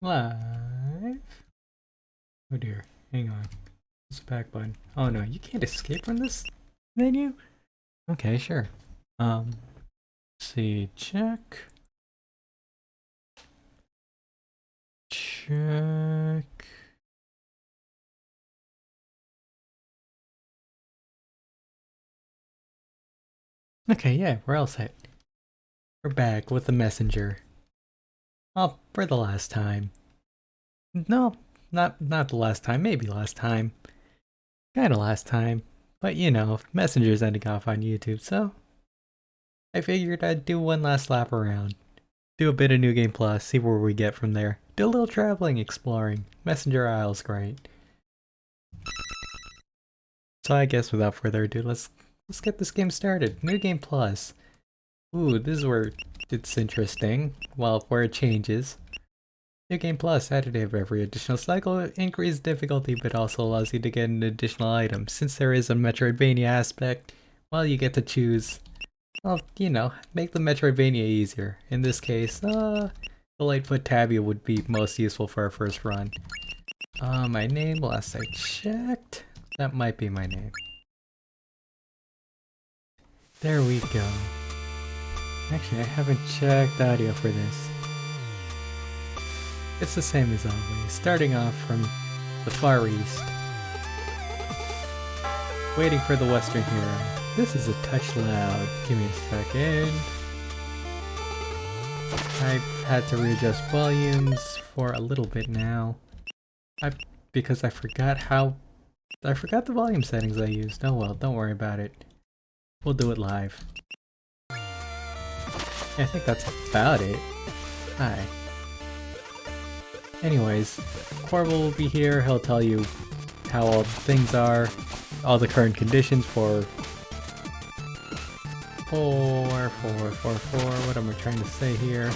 Live. Oh dear, hang on. It's the back button. Oh no, you can't escape from this menu? Okay, sure. Let's see, check. Check. Okay, yeah, we're all set. We're back with the messenger. Oh, for the last time. No, not the last time, maybe last time. Kinda last time. But you know, messenger's ending off on YouTube, so I figured I'd do one last lap around. Do a bit of New Game Plus, see where we get from there. Do a little traveling, exploring. Messenger Isle's great. So I guess without further ado, let's get this game started. New Game Plus. Ooh, this is where it's interesting. Well, where it changes. New Game Plus, added of every additional cycle, increased difficulty, but also allows you to get an additional item. Since there is a Metroidvania aspect, well, you get to choose, well, you know, make the Metroidvania easier. In this case, the Lightfoot Tabby would be most useful for our first run. My name, last I checked, that might be my name. There we go. Actually, I haven't checked audio for this. It's the same as always, starting off from the far east. Waiting for the western hero. This is a touch loud. Give me a second. I've had to readjust volumes for a little bit now. Because I forgot the volume settings I used. Oh well, don't worry about it. We'll do it live. I think that's about it. Hi. Anyways, Corval will be here. He'll tell you how all the things are, all the current conditions for 44444. What am I trying to say here?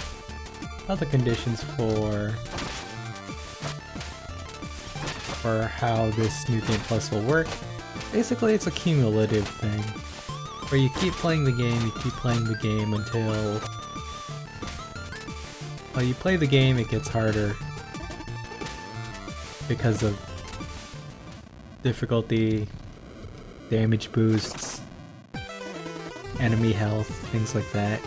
All the conditions for how this New Game Plus will work. Basically, it's a cumulative thing, where you keep playing the game until, well, you play the game, it gets harder because of difficulty, damage boosts, enemy health, things like that.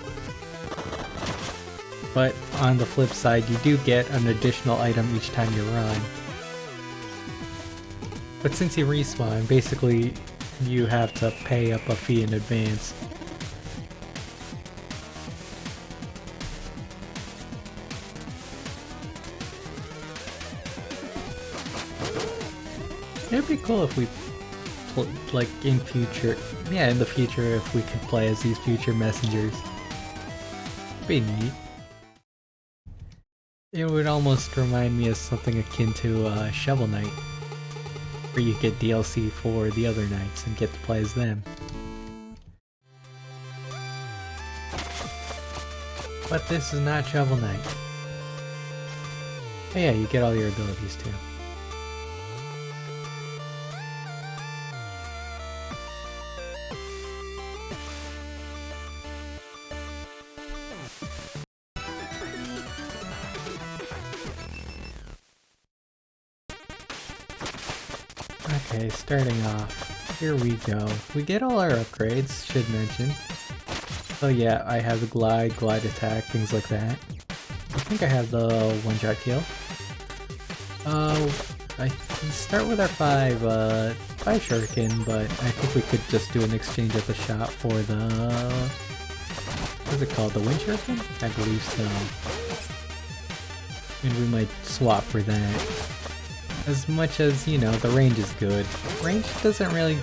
But on the flip side, you do get an additional item each time you run. But since you respawn, basically you have to pay up a fee in advance. It'd be cool if we, like in the future, if we could play as these future messengers. It'd be neat. It would almost remind me of something akin to Shovel Knight, where you get DLC for the other knights and get to play as them. But this is not Shovel Knight. Oh yeah, you get all your abilities too. Okay, starting off, here we go. We get all our upgrades, should mention. So yeah, I have the glide attack, things like that. I think I have the one-shot kill. I can start with our 5 shuriken, but I think we could just do an exchange at the shop for the, what's it called, the wind shuriken? I believe so. And we might swap for that. As much as, you know, the range is good. Range doesn't really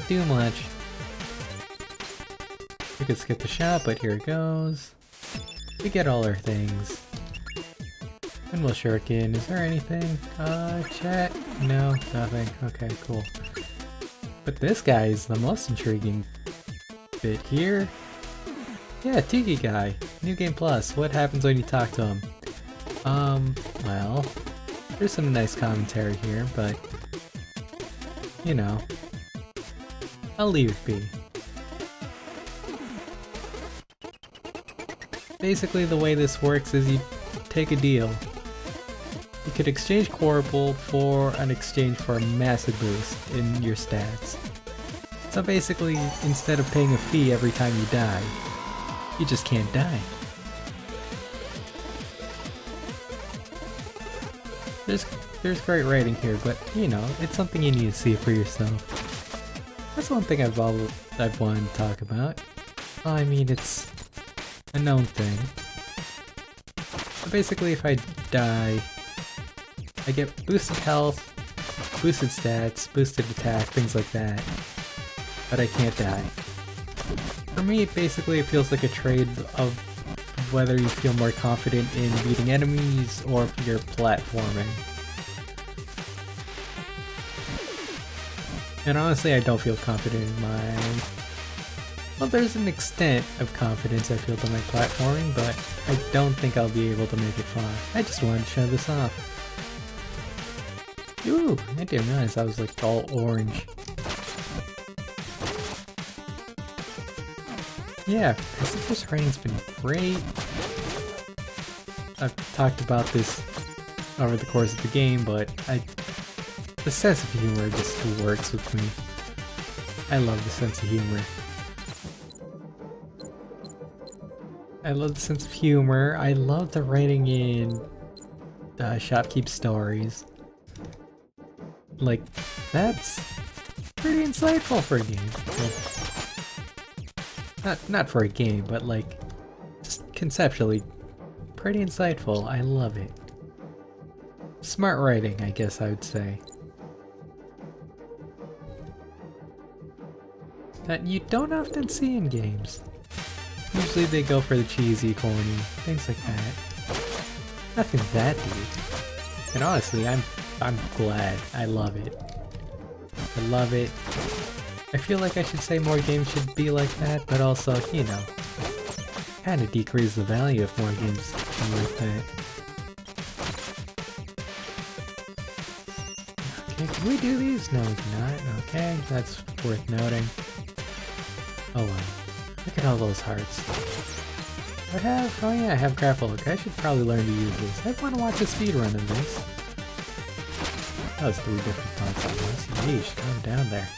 do much. We could skip the shop, but here it goes. We get all our things. Windmill shuriken, is there anything? Chat? No, nothing. Okay, cool. But this guy is the most intriguing bit here. Yeah, Tiki guy. New Game Plus. What happens when you talk to him? Well, there's some nice commentary here, but, you know, I'll leave it be. Basically the way this works is you take a deal. You could exchange Corbel for an exchange for a massive boost in your stats. So basically, instead of paying a fee every time you die, you just can't die. There's great writing here, but you know, it's something you need to see for yourself. That's one thing I've wanted to talk about. Well, I mean, it's a known thing. But basically, if I die, I get boosted health, boosted stats, boosted attack, things like that. But I can't die. For me, basically, it feels like a trade of whether you feel more confident in beating enemies or if you're platforming. And honestly, I don't feel confident in my... Well, there's an extent of confidence I feel to my platforming, but I don't think I'll be able to make it far. I just wanted to show this off. Ooh, I didn't realize I was like all orange. Yeah, Pacific's rating's been great. I've talked about this over the course of the game, but the sense of humor just works with me. I love the sense of humor. I love the sense of humor. I love the writing in Shopkeep Stories. Like, that's pretty insightful for a game. Like, not for a game, but like, just conceptually, pretty insightful. I love it. Smart writing, I guess I would say. That you don't often see in games. Usually they go for the cheesy, corny, things like that. Nothing that deep. And honestly, I'm glad. I love it. I love it. I feel like I should say more games should be like that, but also, you know, kind of decrease the value if more games are like that. Okay, can we do these? No, we cannot. Okay, that's worth noting. Oh wow. Look at all those hearts. Oh yeah, I have grapple hook. I should probably learn to use this. I want to watch a speedrun of this. That was 3 different thoughts at once. Yeesh, calm down there.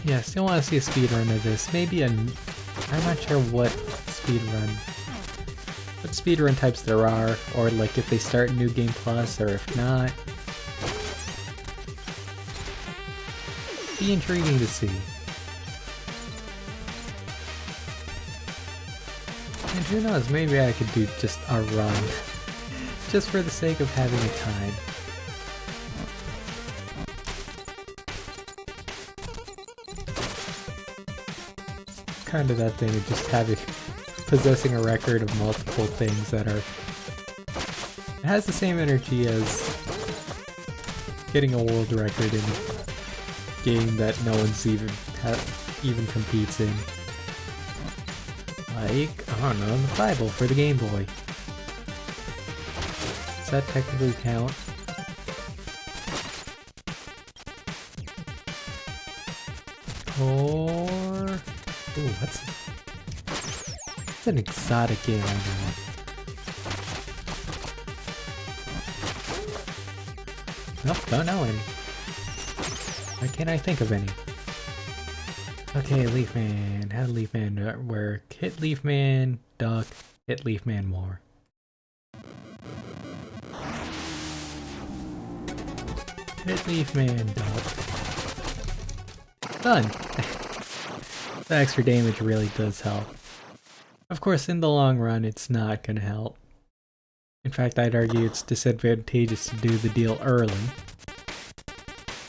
Yeah, still want to see a speedrun of this. Maybe I'm not sure what speedrun types there are, or like if they start New Game Plus, or if not. Be intriguing to see. And who knows, maybe I could do just a run. Just for the sake of having a time. Kind of that thing of just possessing a record of multiple things that are... It has the same energy as getting a world record in a game that no one's even competes in. Like, I don't know, the Bible for the Game Boy. Does that technically count? Or... Ooh, what's an exotic game I know? Nope, don't know any. Why can't I think of any? Okay, Leafman. How did Leafman work? Hit Leafman, duck, hit Leafman more. Hit Leafman, duck. Done! The extra damage really does help. Of course, in the long run, it's not gonna help. In fact, I'd argue it's disadvantageous to do the deal early.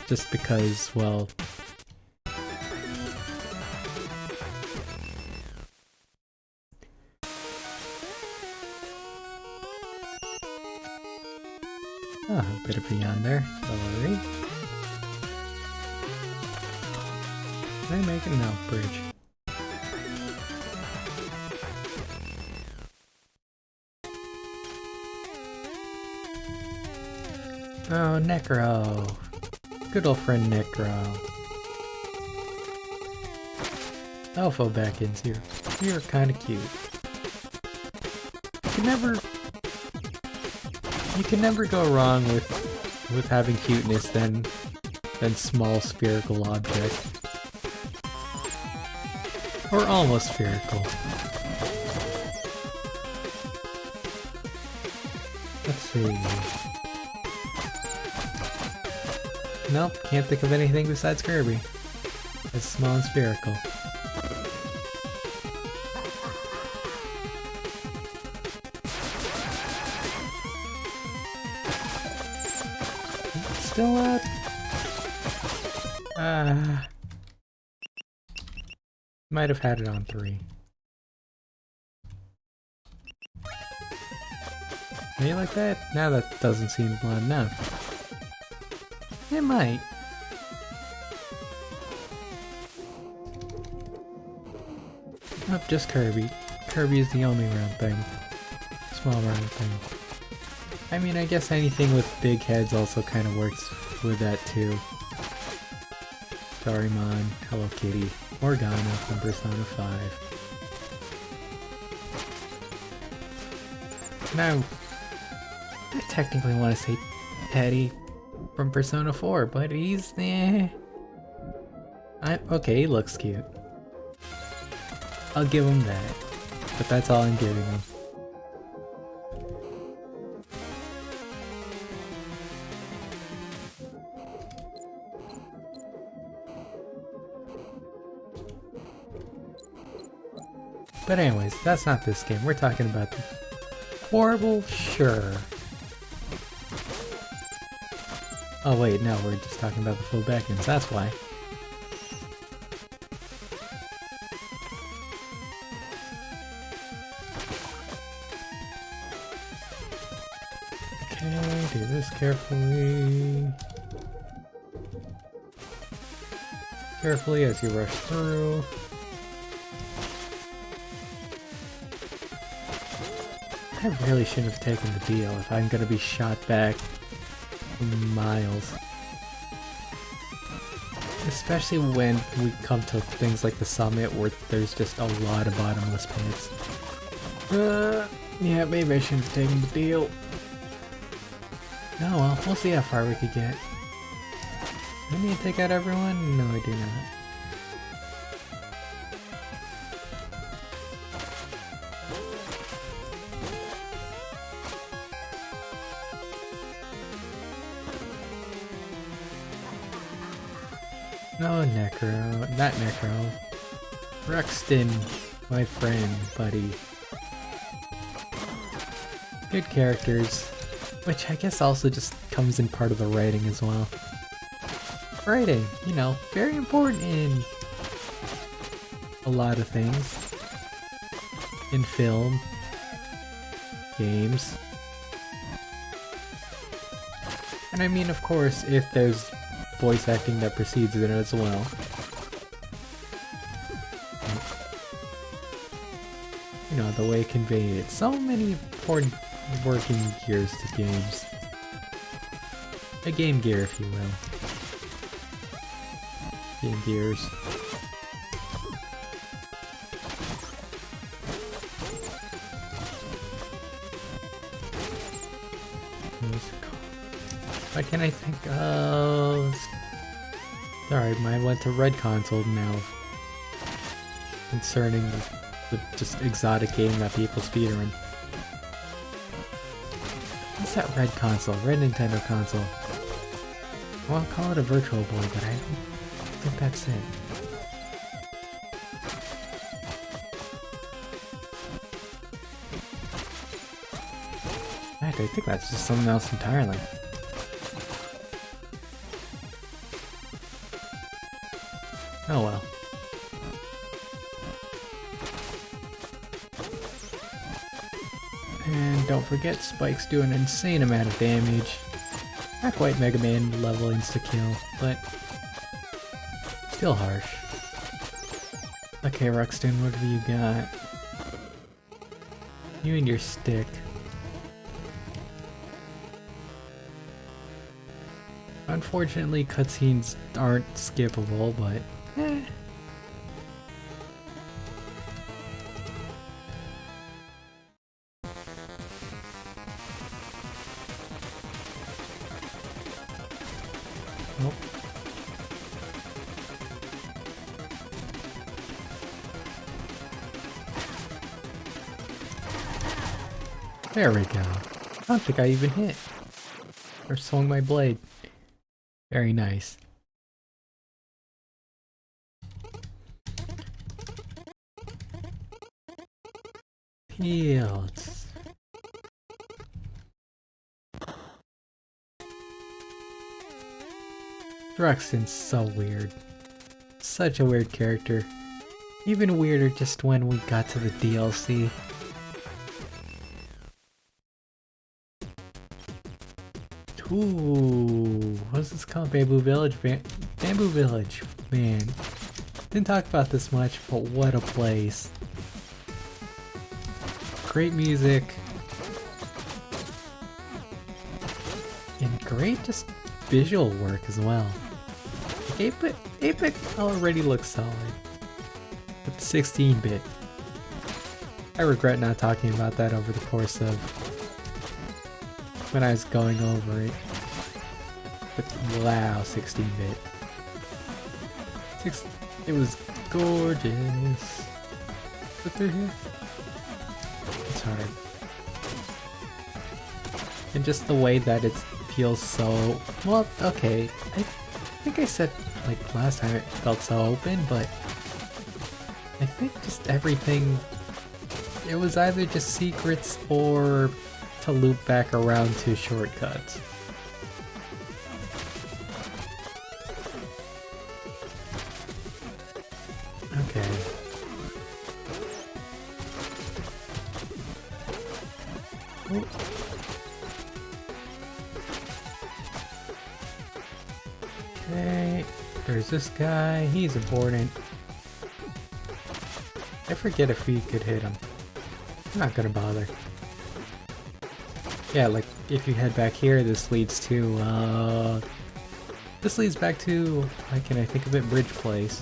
Just because, well... Oh, a bit of beyond there. Don't worry. Can I make it? No, bridge. Oh, Necro. Good old friend Necro. Alpha back-ins here. You're kinda cute. You can never go wrong with having cuteness than small spherical object. Or almost spherical. Let's see. Nope, can't think of anything besides Kirby. That's small and spherical. Still up? Might have had it on 3. Are you like that? Now that doesn't seem loud enough. It might. Nope, just Kirby. Kirby is the only round thing. Small round thing. I mean, I guess anything with big heads also kind of works with that too. Doraemon, Hello Kitty, Morgana from Persona 5. Now, I technically want to say Teddy from Persona 4, but he's okay, he looks cute. I'll give him that, but that's all I'm giving him. But anyways, that's not this game. We're talking about the horrible Sure. Oh wait, no, we're just talking about the full backends, that's why. Okay, do this carefully. Carefully as you rush through. I really shouldn't have taken the deal if I'm gonna be shot back miles. Especially when we come to things like the summit where there's just a lot of bottomless pits. Yeah, maybe I shouldn't have taken the deal. Oh well, we'll see how far we could get. Do I need to take out everyone? No, I do not. No, Necro. Not Necro. Ruxton, my friend, buddy. Good characters. Which I guess also just comes in part of the writing as well. Writing, you know, very important in a lot of things. In film. Games. And I mean, of course, if there's voice acting that precedes it as well. You know, the way it conveyed it. So many important working gears to games. A game gear, if you will. Game gears. What can I think of? Alright, mine went to Red Console now. Concerning the just exotic game that people speedrun. What's that Red Console? Red Nintendo console. Well, I'll call it a Virtual Boy, but I don't think that's it. I think that's just something else entirely. Oh well. And don't forget, spikes do an insane amount of damage. Not quite Mega Man level insta-kill, but still harsh. Okay, Ruxton, what have you got? You and your stick. Unfortunately, cutscenes aren't skippable, but eh. Oh. There we go. I don't think I even hit. Or swung my blade. Very nice. Fields. Druxton's so weird. Such a weird character. Even weirder just when we got to the DLC. Ooh, what's this called? Bamboo Village? Bamboo Village, man. Didn't talk about this much, but what a place. Great music. And great just visual work as well. Like 8-bit already looks solid. But 16-bit. I regret not talking about that over the course of when I was going over it. But wow, 16-bit. It was gorgeous. Is it through here? It's hard. And just the way that it feels so... Well, okay. I think I said, like, last time it felt so open, but... I think just everything... It was either just secrets or to loop back around to shortcuts. Okay. Oh. Okay, there's this guy, he's important. I forget if we could hit him. I'm not gonna bother. Yeah, like, if you head back here, this leads to, this leads back to, why can I think of it, Bridge Place.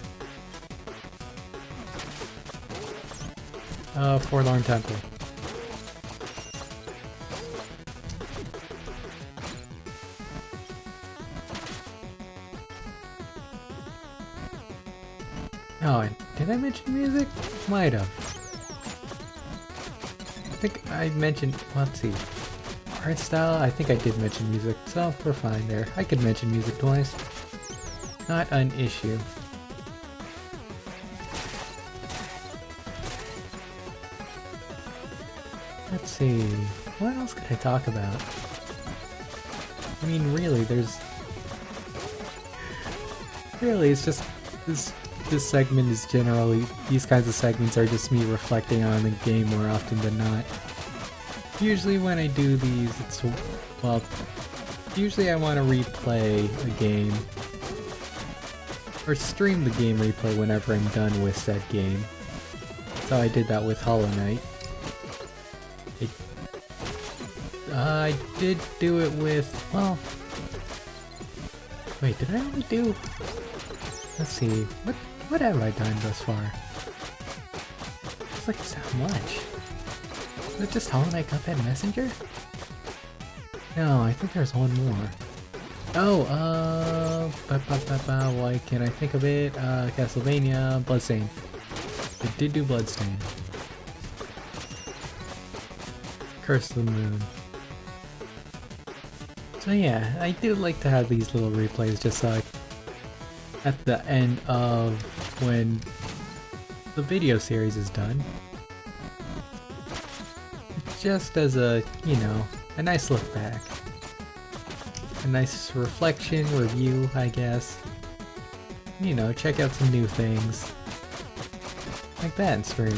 Forlorn Temple. Oh, did I mention music? Might have. I think I mentioned, let's see. Art style, I think I did mention music, so we're fine there. I could mention music twice. Not an issue. Let's see, what else could I talk about? I mean, really, it's just, this segment is generally, these kinds of segments are just me reflecting on the game more often than not. Usually when I do these, it's, well, usually I want to replay a game, or stream the game replay whenever I'm done with said game. So I did that with Hollow Knight. I did do it with, well, wait, did I only do, let's see, what have I done thus far? It's like so much. Is it just Hollow Knight Cuphead Messenger? No, I think there's one more. Oh, why can't I think of it? Castlevania, Bloodstain. I did do Bloodstain. Curse of the Moon. So yeah, I do like to have these little replays just so at the end of when the video series is done. Just as a, you know, a nice look back. A nice reflection, review, I guess. You know, check out some new things. Like that in streaming.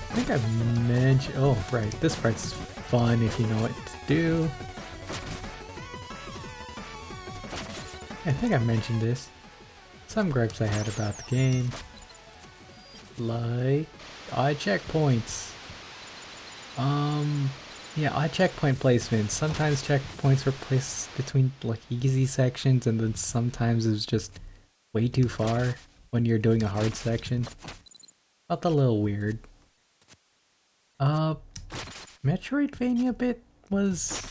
I think I mentioned, oh right, this part's fun if you know what to do. I think I mentioned this. some gripes I had about the game. Like odd checkpoints. Yeah, odd checkpoint placements. Sometimes checkpoints were placed between like easy sections, and then sometimes it was just way too far when you're doing a hard section. Felt a little weird. Metroidvania bit was...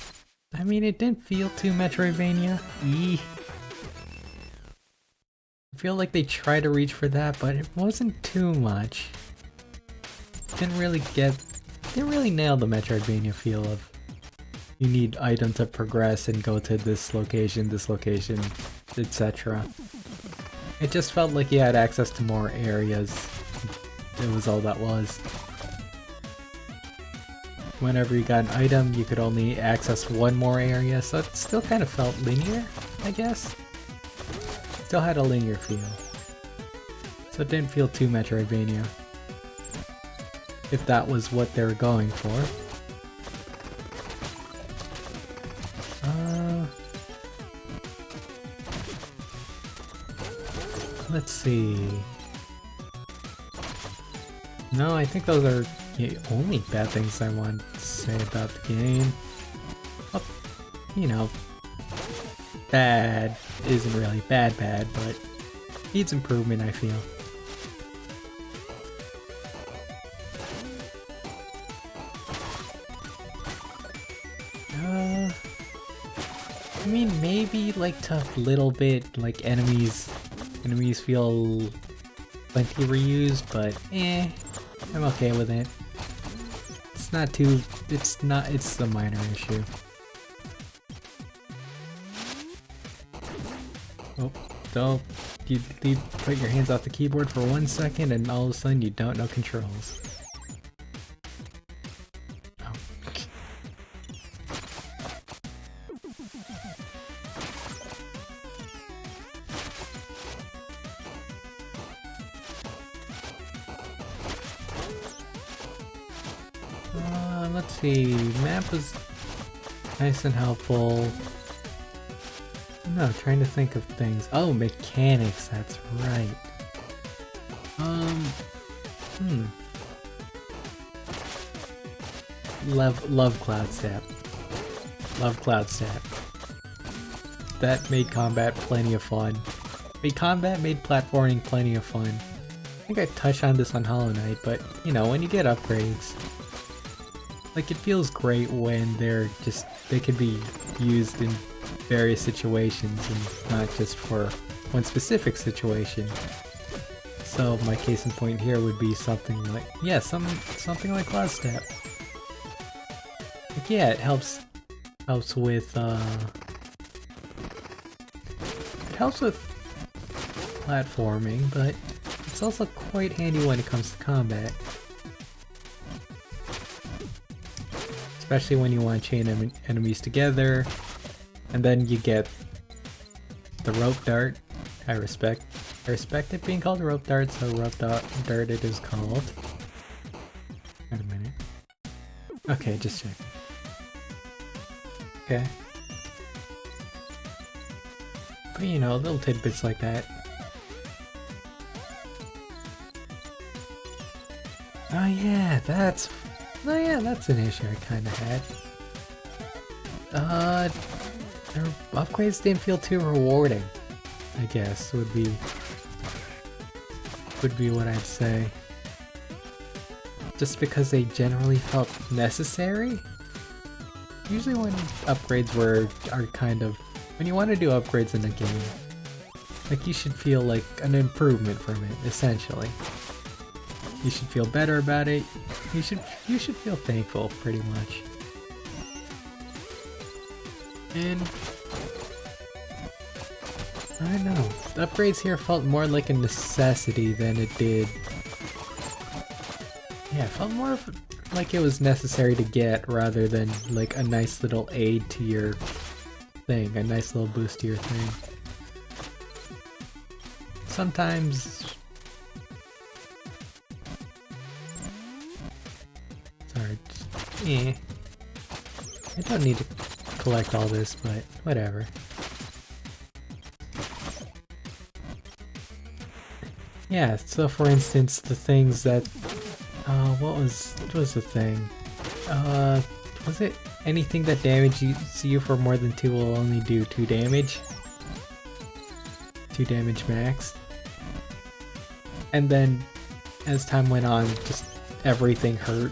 I mean, it didn't feel too Metroidvania. I feel like they tried to reach for that, but it wasn't too much. Didn't really nail the Metroidvania feel of you need item to progress and go to this location, etc. It just felt like you had access to more areas. It was all that was. Whenever you got an item, you could only access one more area, so it still kind of felt linear, I guess. Still had a linear feel. So it didn't feel too Metroidvania. If that was what they were going for. Let's see. No, I think those are the only bad things I want to say about the game. Well, you know, bad isn't really bad, but needs improvement, I feel. I mean, maybe like to a little bit, like enemies feel plenty reused, but I'm okay with it. It's a minor issue. Oh, don't you put your hands off the keyboard for 1 second and all of a sudden you don't know controls. Oh. Let's see, map was nice and helpful. No, trying to think of things. Oh, mechanics, that's right. Love Cloud Step. Love Cloud Step. That made combat plenty of fun. Made platforming plenty of fun. I think I touched on this on Hollow Knight, but you know, when you get upgrades, like it feels great when they could be used in various situations and not just for one specific situation. So my case in point here would be something like, yeah, something like Cloud Step. Like, yeah, it helps with platforming, but it's also quite handy when it comes to combat. Especially when you want to chain enemies together, and then you get the rope dart. I respect it being called a rope dart, so rope dart it is called. Wait a minute. Okay, just check. Okay. But you know, little tidbits like that. Oh yeah, that's an issue I kinda had. Their upgrades didn't feel too rewarding, I guess, would be what I'd say. Just because they generally felt necessary? Usually when upgrades are kind of... when you want to do upgrades in a game, like you should feel like an improvement from it, essentially. You should feel better about it. You should feel thankful, pretty much. And I don't know. The upgrades here felt more like a necessity than it did. Yeah, it felt more like it was necessary to get rather than like a nice little aid to your thing, a nice little boost to your thing. Sometimes... sorry, I don't need to collect all this, but whatever. Yeah, so for instance, the things that... what was the thing? Was it anything that damages you for more than 2 will only do 2 damage? 2 damage max. And then, as time went on, just everything hurt.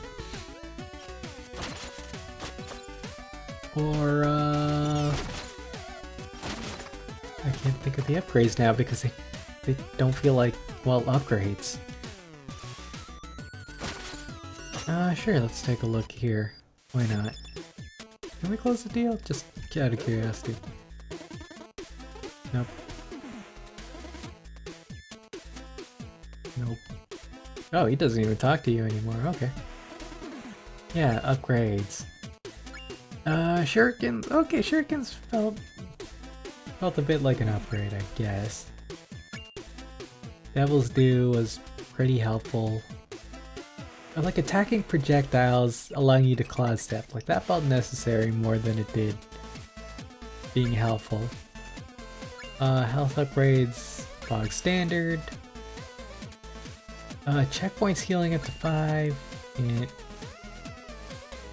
Or, I can't think of the upgrades now because they don't feel like, well, upgrades. Sure, let's take a look here. Why not? Can we close the deal? Just out of curiosity. Nope. Nope. Oh, he doesn't even talk to you anymore, okay. Yeah, upgrades. Shurikens. Okay, Shurikens felt a bit like an upgrade, I guess. Devil's Due was pretty helpful. But like attacking projectiles, allowing you to cloud step, like that felt necessary more than it did being helpful. Health upgrades, bog standard. Checkpoints healing up to 5, and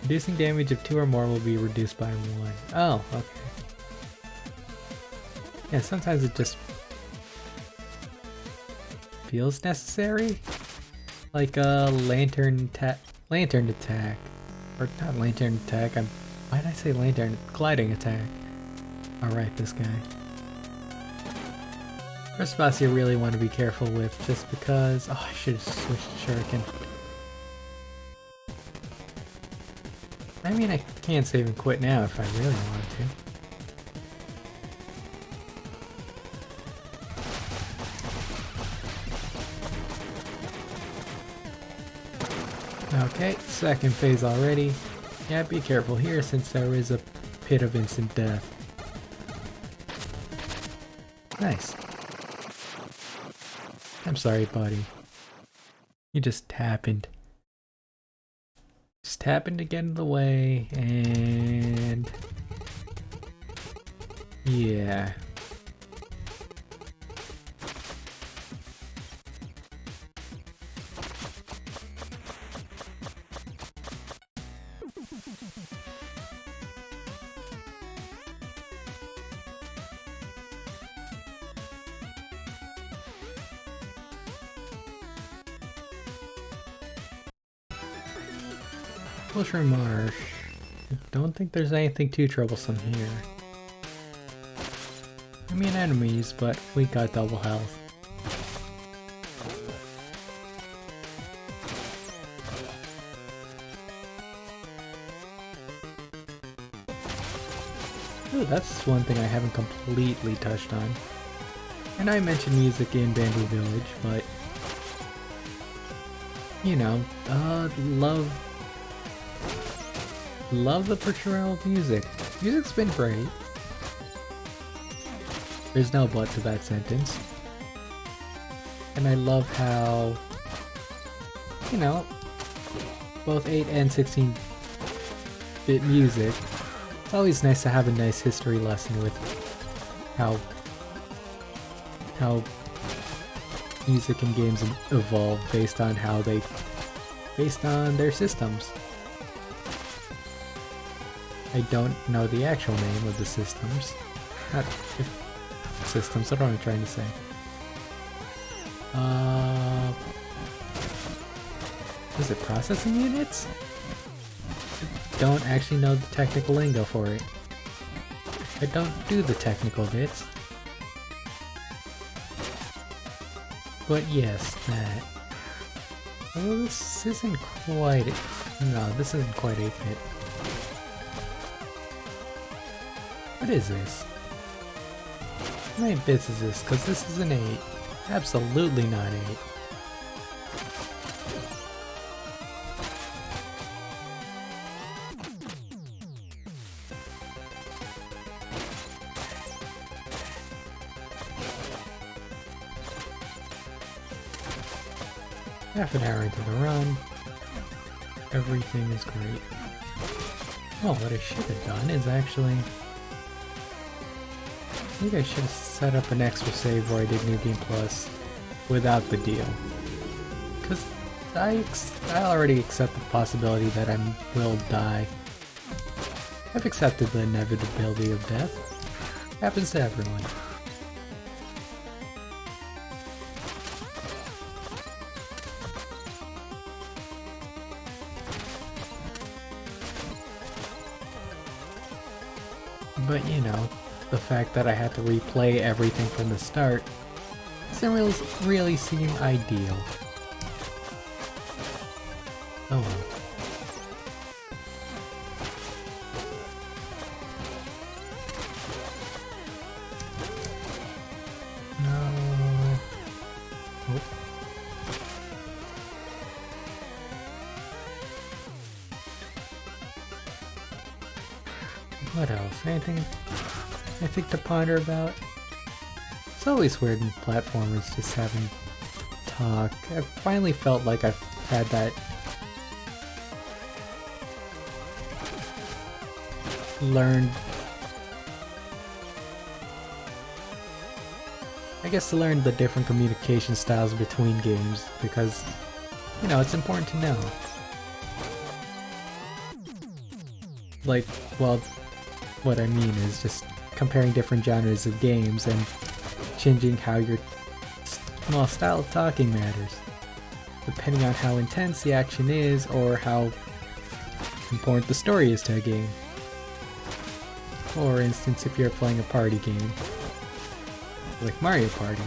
reducing damage of 2 or more will be reduced by 1. Oh, okay. Yeah, sometimes it just feels necessary. Like a lantern attack, or not lantern attack. Why did I say lantern? Gliding attack. All right, this guy. First boss you really want to be careful with, just because. Oh, I should have switched Shuriken. I mean, I can save and quit now if I really want to. Okay, second phase already. Yeah, be careful here since there is a pit of instant death. Nice. I'm sorry, buddy. You just happened. Just happened to get in the way, and... yeah. Bushroom Marsh. Don't think there's anything too troublesome here. I mean enemies, but we got double health. Ooh, that's one thing I haven't completely touched on. And I mentioned music in Bamboo Village, but... you know, love the portrayal of music. Music's been great. There's no but to that sentence. And I love how, you know, both 8 and 16-bit music, it's always nice to have a nice history lesson with how music and games evolve based on their systems. I don't know the actual name of the systems. Not systems, what am I trying to say? Is it processing units? I don't actually know the technical lingo for it. I don't do the technical bits. But yes, that. Oh, this isn't quite... no, this isn't quite 8-bit. What is this? How many bits is this? Because this is an 8. Absolutely not 8. Half an hour into the run. Everything is great. Oh, what I should have done is actually... maybe I should have set up an extra save where I did New Game Plus without the deal. Because I already accept the possibility that I will die. I've accepted the inevitability of death. Happens to everyone. But you know, the fact that I had to replay everything from the start doesn't really seem ideal. Oh well. No. Oh. What else? Anything to ponder about? It's always weird in platformers just having talk. I finally felt like I've had that to learn the different communication styles between games, because, you know, it's important to know. Like, well, what I mean is just comparing different genres of games and changing how your style of talking matters, depending on how intense the action is or how important the story is to a game. For instance, if you're playing a party game, like Mario Party,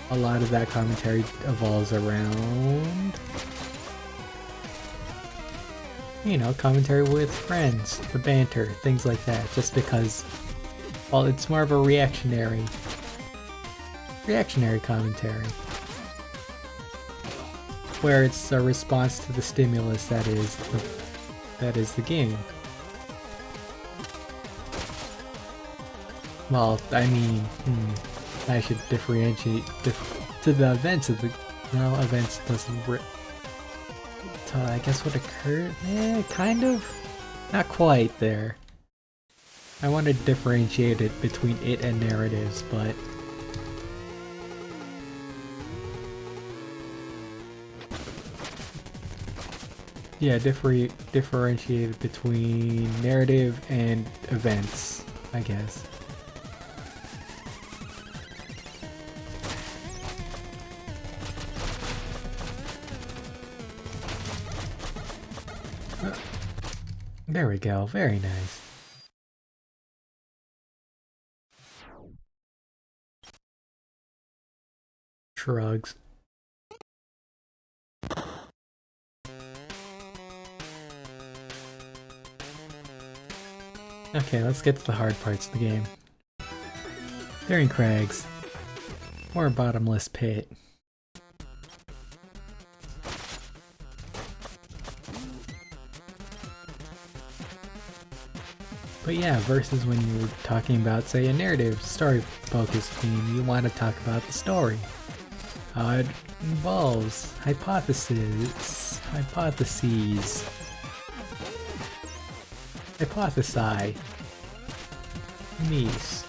a lot of that commentary evolves around, you know, commentary with friends, the banter, things like that, just because, well, it's more of a reactionary commentary, where it's a response to the stimulus that is the game. Well, I mean, I should differentiate to the events of the... No, events doesn't... I guess what occurred? Kind of. Not quite there. I want to differentiate it between it and narratives, but... yeah, differentiate it between narrative and events, I guess. There we go, very nice. Shrugs. Okay, let's get to the hard parts of the game. Daring crags. Or a bottomless pit. But yeah, versus when you're talking about, say, a narrative, story-focused game, you want to talk about the story. How it involves hypotheses, hypothesize, niece.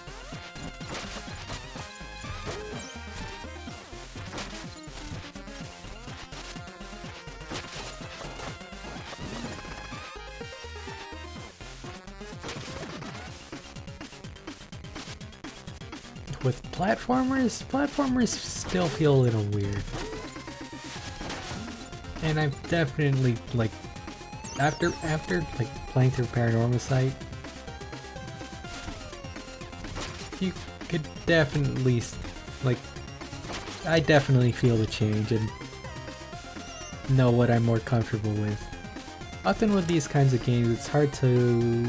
With platformers still feel a little weird. And I've definitely, like, after like playing through Paranormal Sight, you could definitely, like, I definitely feel the change and know what I'm more comfortable with. Often with these kinds of games, it's hard to,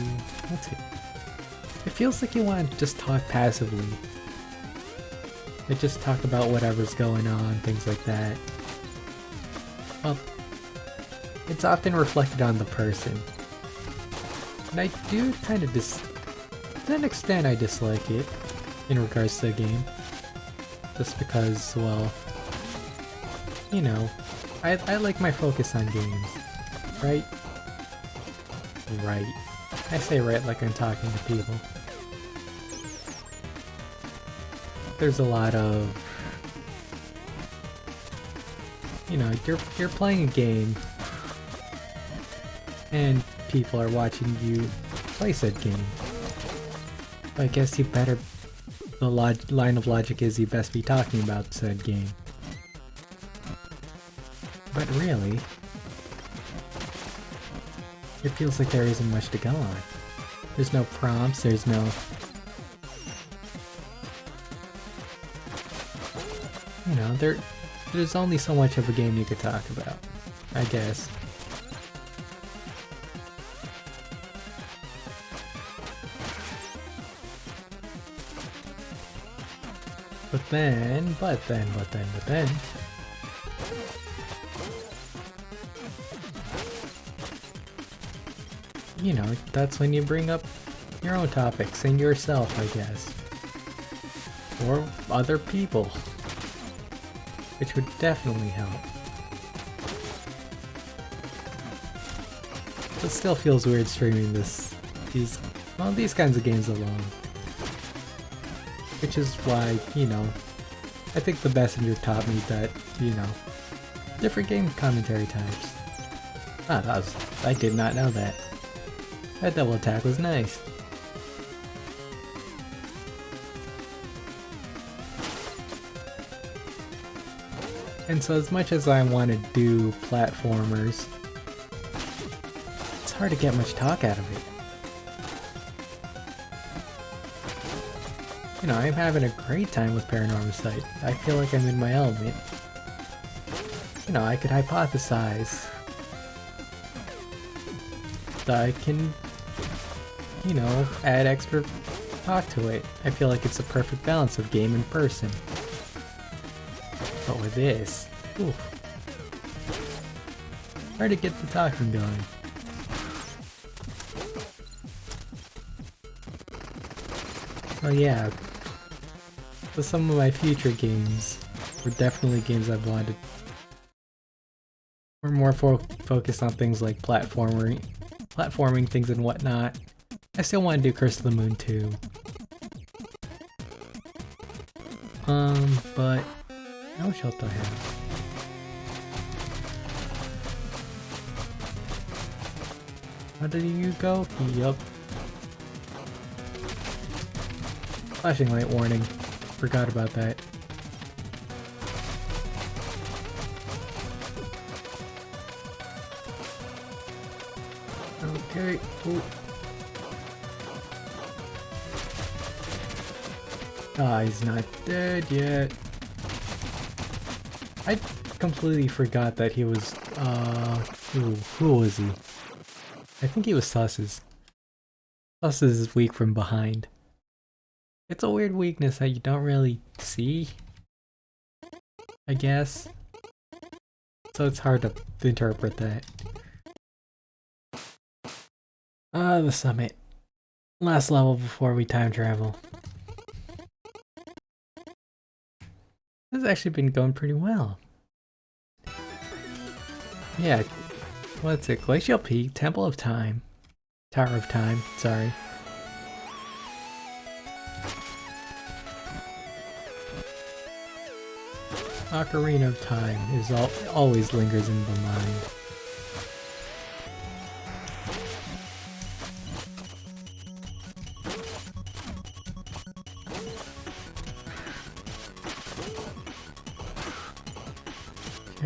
it feels like you want to just talk passively. They just talk about whatever's going on, things like that. Well, it's often reflected on the person. And I do kind of to an extent I dislike it in regards to the game. Just because, well, you know, I like my focus on games, right? Right. I say right like I'm talking to people. There's a lot of You know, you're playing a game, and people are watching you play said game. I guess you better. The line of logic is you best be talking about said game. But really, it feels like there isn't much to go on. There's no prompts, there's no... You know, there's only so much of a game you could talk about, I guess. But then... You know, that's when you bring up your own topics and yourself, I guess. Or other people. Which would definitely help. It still feels weird streaming these kinds of games alone. Which is why, you know, I think the messenger taught me that, you know, different game commentary types. Ah, I did not know that. That double attack was nice. And so as much as I want to do platformers, it's hard to get much talk out of it. You know, I'm having a great time with Paranormal Sight. I feel like I'm in my element. You know, I could hypothesize that I can, you know, add extra talk to it. I feel like it's a perfect balance of game and person. But with this, oof, hard to get the talking going. Oh yeah, so some of my future games were definitely games I've wanted. We're more focused on things like platforming things and whatnot. I still want to do Curse of the Moon 2. But no shot I have. How did you go? Yup. Flashing light warning. Forgot about that. Okay. Ooh. Ah, he's not dead yet. I completely forgot that he was, who was he? I think he was Sus's. Sus's is weak from behind. It's a weird weakness that you don't really see, I guess. So it's hard to interpret that. The summit. Last level before we time travel. This has actually been going pretty well. Yeah, what's it? Glacial Peak, Temple of Time. Tower of Time, sorry. Ocarina of Time is always lingers in the mind.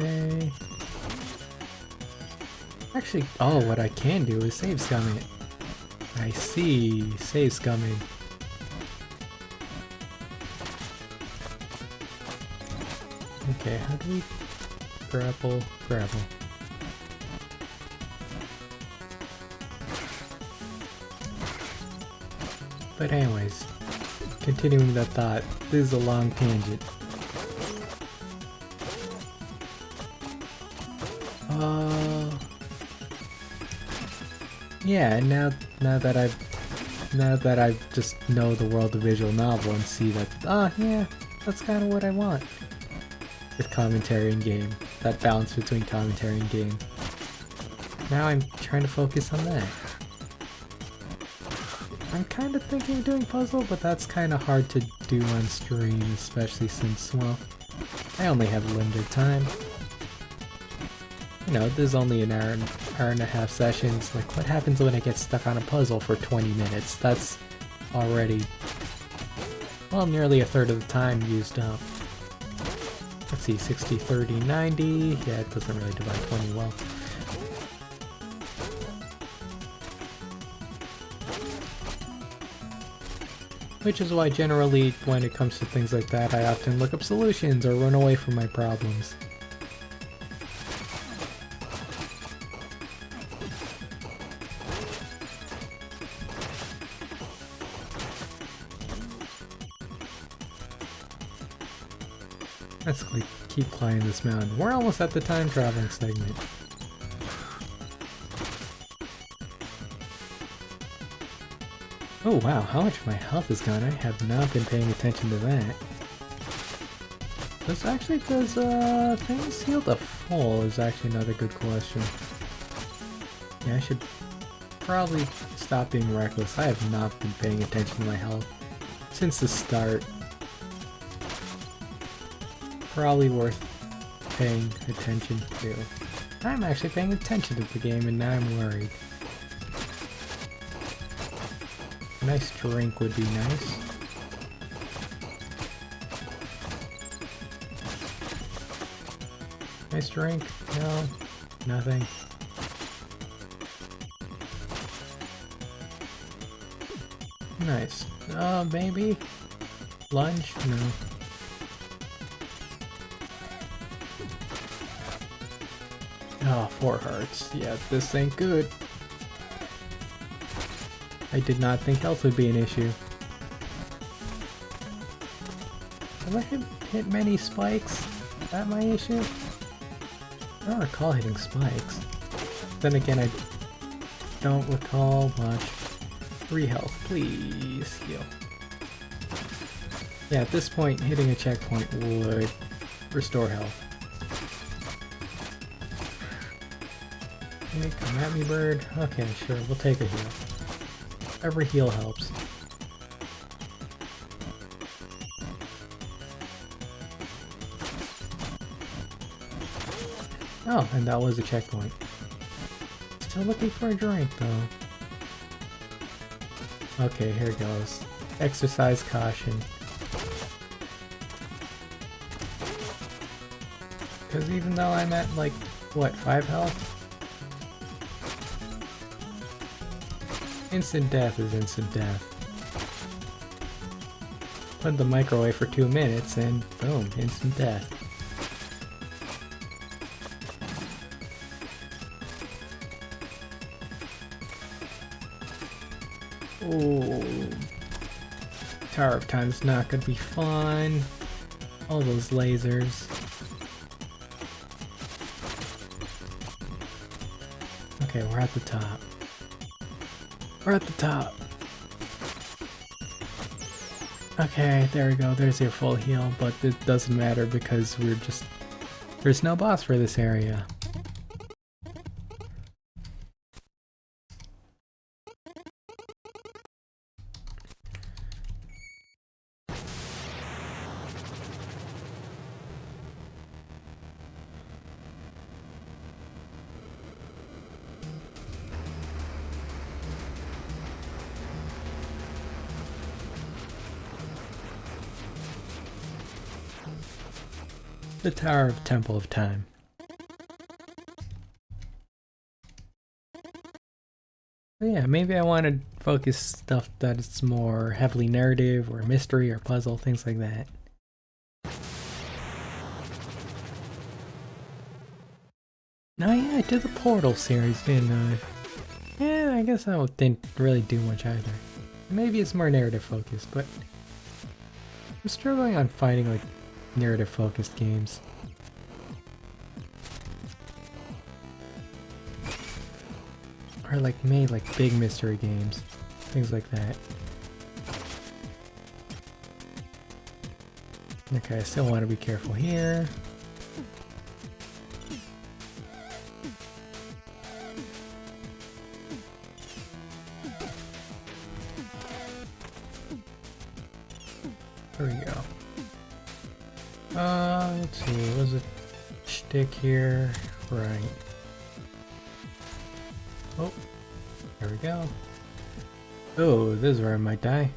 Okay. Actually, oh, what I can do is save scum it. I see, save scumming. Okay, how do we grapple? But anyways, continuing that thought, this is a long tangent. Yeah, now that I just know the world of visual novel and see that, yeah, that's kind of what I want. With commentary and game. That balance between commentary and game. Now I'm trying to focus on that. I'm kind of thinking of doing puzzle, but that's kind of hard to do on stream, especially since, well, I only have limited time. You know, this is only an hour and a half sessions. Like, what happens when I get stuck on a puzzle for 20 minutes? That's already, well, nearly a third of the time used up. Let's see, 60, 30, 90. Yeah, it doesn't really divide 20 well. Which is why generally, when it comes to things like that, I often look up solutions or run away from my problems. Let's keep climbing this mountain. We're almost at the time traveling segment. Oh wow, how much of my health is gone? I have not been paying attention to that. This actually does, things heal to full is actually another good question. Yeah, I should probably stop being reckless. I have not been paying attention to my health since the start. Probably worth paying attention to. I'm actually paying attention to the game and now I'm worried. A nice drink would be nice. Nice drink? No, nothing. Nice. Maybe? Lunch? No. Oh, 4 hearts. Yeah, this ain't good. I did not think health would be an issue. Have I hit many spikes? Is that my issue? I don't recall hitting spikes. Then again, I don't recall much. 3 health, please heal. Yeah, at this point, hitting a checkpoint would restore health. Hey, come at me, bird. Okay, sure, we'll take a heal. Every heal helps. Oh, and that was a checkpoint. Still looking for a drink, though. Okay, here goes. Exercise caution. Because even though I'm at, like, what, 5 health? Instant death is instant death. Put in the microwave for 2 minutes and boom, instant death. Oh, Tower of Time is not gonna be fun. All those lasers. Okay, we're at the top. We're at the top. Okay, there we go. There's your full heal, but it doesn't matter because there's no boss for this area. The Tower of Temple of Time. But yeah, maybe I want to focus stuff that is more heavily narrative or mystery or puzzle, things like that. Oh yeah, I did the Portal series, didn't I? Yeah, I guess I didn't really do much either. Maybe it's more narrative focused, but I'm struggling on finding like narrative focused games. Or like made like big mystery games. Things like that. Okay, I still want to be careful here. There we go. Let's see, was it shtick here? Right. Oh, there we go. Oh, this is where I might die.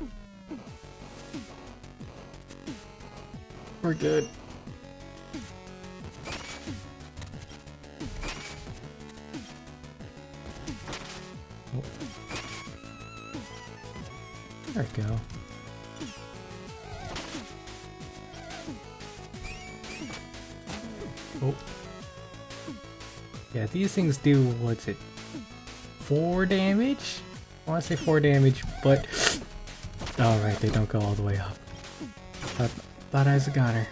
We're good. Oh. There we go. Oh. Yeah, these things do, what's it? 4 damage? I want to say 4 damage, but... Alright, they don't go all the way up. Thought I was a goner.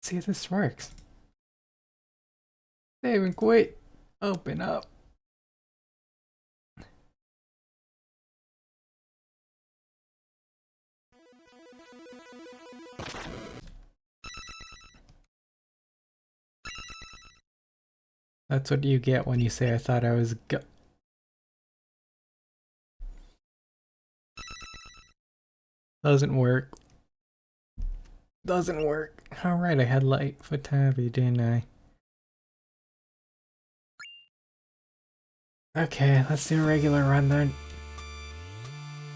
See if this works. Save and quit. Open up. That's what you get when you say I thought I was Doesn't work. Doesn't work. Alright, I had light foot tabby, didn't I? Okay, let's do a regular run then.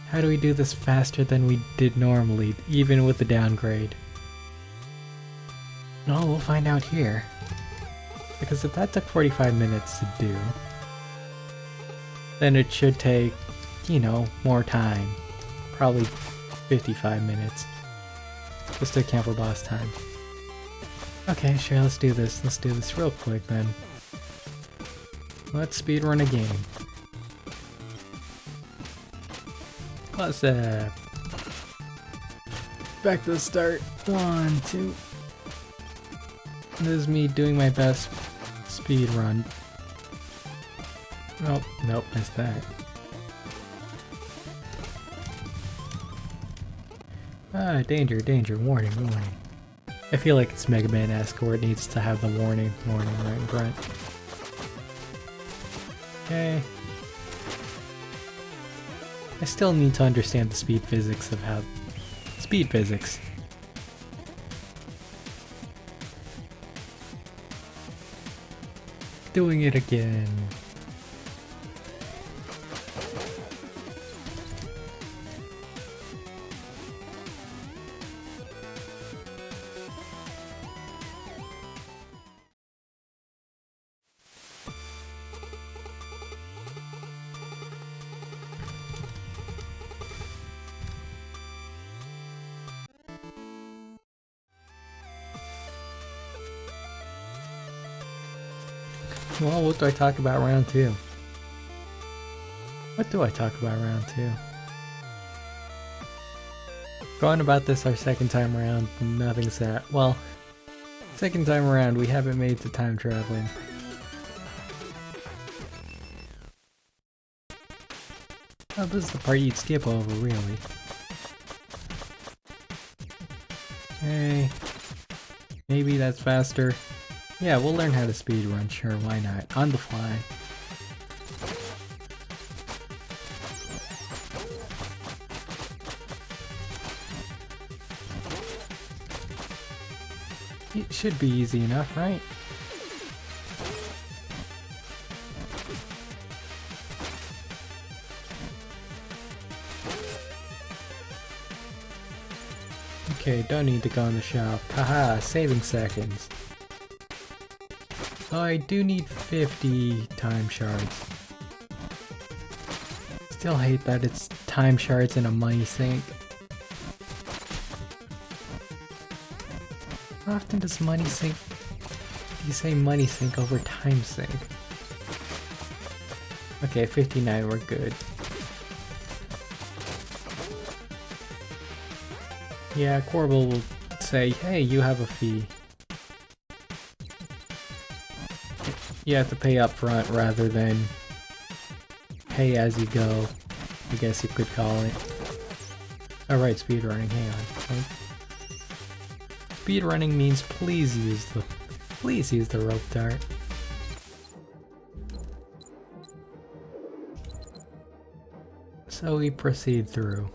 How do we do this faster than we did normally, even with the downgrade? No, we'll find out here. Because if that took 45 minutes to do, then it should take, you know, more time. Probably 55 minutes. Just to account for boss time. Okay, sure, let's do this. Let's do this real quick then. Let's speedrun a game. Plus, back to the start. 1, 2. This is me doing my best speedrun. Oh, nope, missed that. Ah, danger, danger, warning, warning. I feel like it's Mega Man-esque where it needs to have the warning right in front. Okay. I still need to understand the speed physics of how... Speed physics. Doing it again. Well, what do I talk about round 2? What do I talk about round 2? Going about this our second time around, nothing's that. Well, second time around, we haven't made the time traveling. Oh, this is the part you'd skip over, really. Hey, maybe that's faster. Yeah, we'll learn how to speedrun, sure, why not? On the fly. It should be easy enough, right? Okay, don't need to go in the shop. Haha, saving seconds. Oh, I do need 50 time shards. Still hate that it's time shards and a money sink. How often does money sink? You say money sink over time sink. Okay, 59, we're good. Yeah, Corbel will say, hey, you have a fee. You have to pay up front rather than pay as you go, I guess you could call it. Alright, speedrunning, hang on. Speedrunning means please use the rope dart. So we proceed through.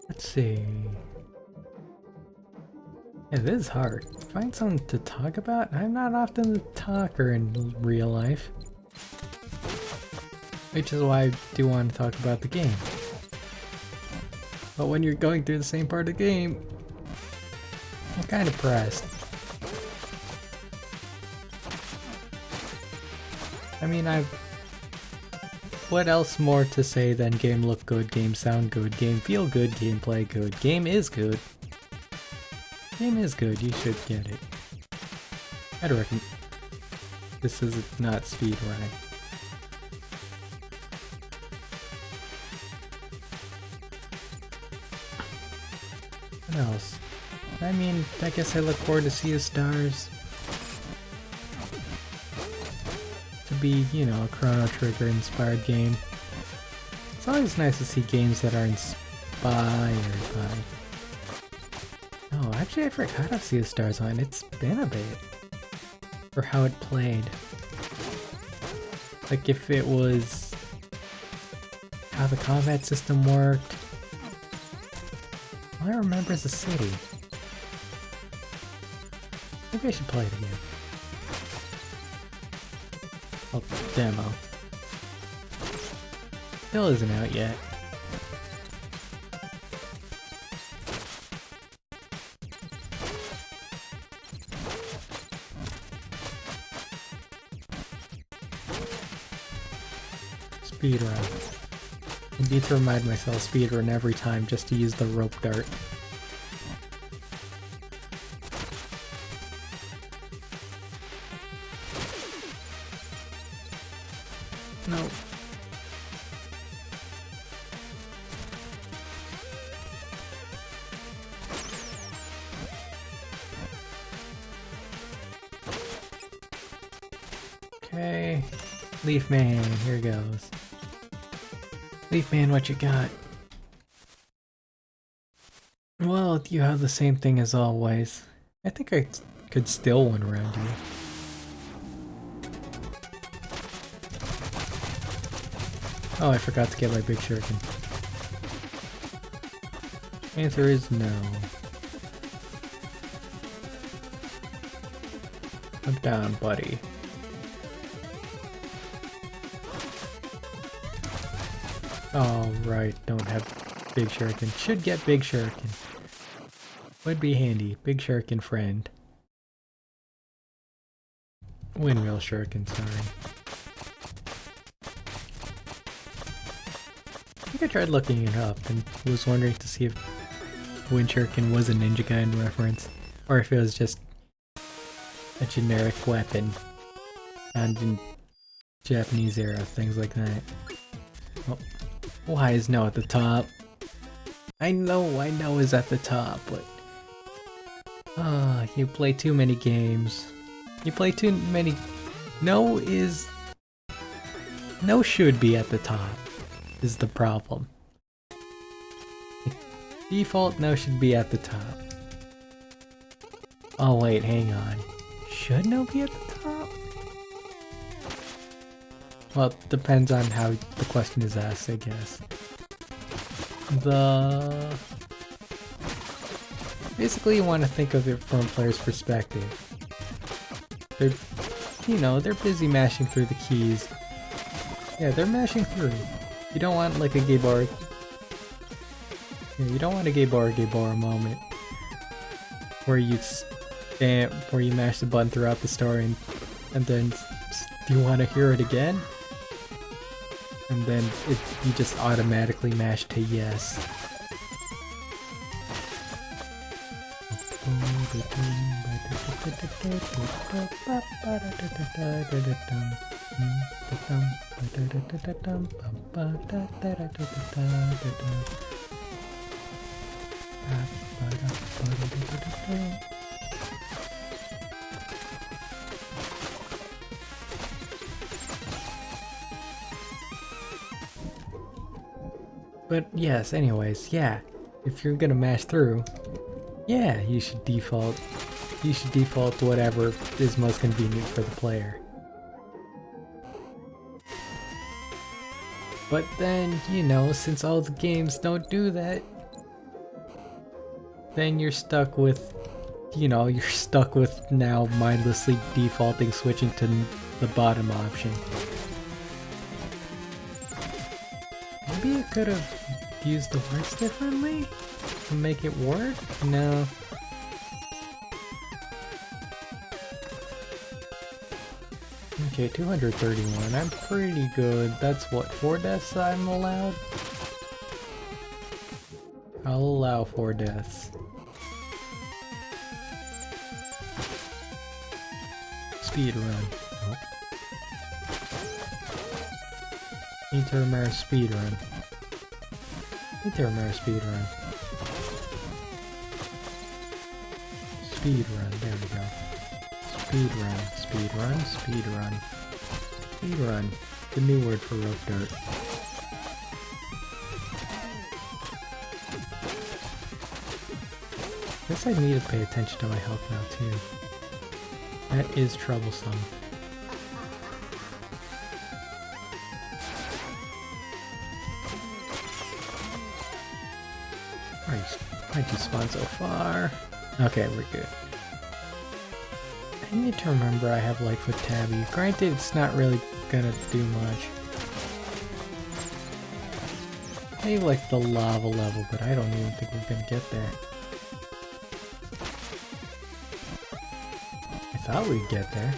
Let's see. Yeah, this is hard. Find something to talk about? I'm not often a talker in real life. Which is why I do want to talk about the game. But when you're going through the same part of the game, I'm kind of pressed. I mean, what else more to say than game look good, game sound good, game feel good, gameplay good, game is good. Game is good, you should get it. I'd recommend. This is not speedrunning. What else? I mean, I guess I look forward to Sea of Stars. To be, you know, a Chrono Trigger inspired game. It's always nice to see games that are inspired by. Oh, actually I forgot how Sea of Stars on. It's been a bit. For how it played. Like if it was how the combat system worked. All I remember is the city. Maybe I should play it again. Oh, demo. Still isn't out yet. Speedrun. I need to remind myself speedrun every time just to use the rope dart. No. Okay. Leaf Man, here goes. Leaf Man, what you got? Well, you have the same thing as always. I think I could steal one around you. Oh, I forgot to get my big shuriken. Answer is no. I'm down, buddy. Oh, right, don't have big shuriken. Should get big shuriken. Would be handy. Big shuriken friend. Windmill shuriken, sorry. I think I tried looking it up and was wondering to see if Wind Shuriken was a Ninja Gaiden reference, or if it was just a generic weapon found in Japanese era, things like that. Oh, why is no at the top? I know is at the top, but you play too many games. You play too many. No should be at the top. Is the problem. Default no should be at the top. Oh wait, hang on. Should no be at the top? Well, it depends on how the question is asked, I guess. Basically you want to think of it from a player's perspective. They're busy mashing through the keys. Yeah, they're mashing through. You don't want like a Gabor. You don't want a Gabor moment where you mash the button throughout the story and then do you want to hear it again? And then you just automatically mash to yes. But yes, anyways, yeah, if you're gonna mash through, yeah, you should default to whatever is most convenient for the player. But then, since all the games don't do that, then you're stuck with, you know, you're stuck with now mindlessly defaulting switching to the bottom option. Maybe I could have used the words differently to make it work? No. Okay, 231. I'm pretty good. That's what, 4 deaths I'm allowed? I'll allow 4 deaths. Speed run. Nope. Intermare speed run. Intermare speed run. Speed run, there we go. Speed run, speed run, speed run. Speed run. The new word for rope dirt. Guess I need to pay attention to my health now too. That is troublesome. Why'd you spawn so far? Okay, we're good. I need to remember I have Lightfoot Tabby. Granted, it's not really gonna do much. Maybe like the lava level, but I don't even think we're gonna get there. I thought we'd get there.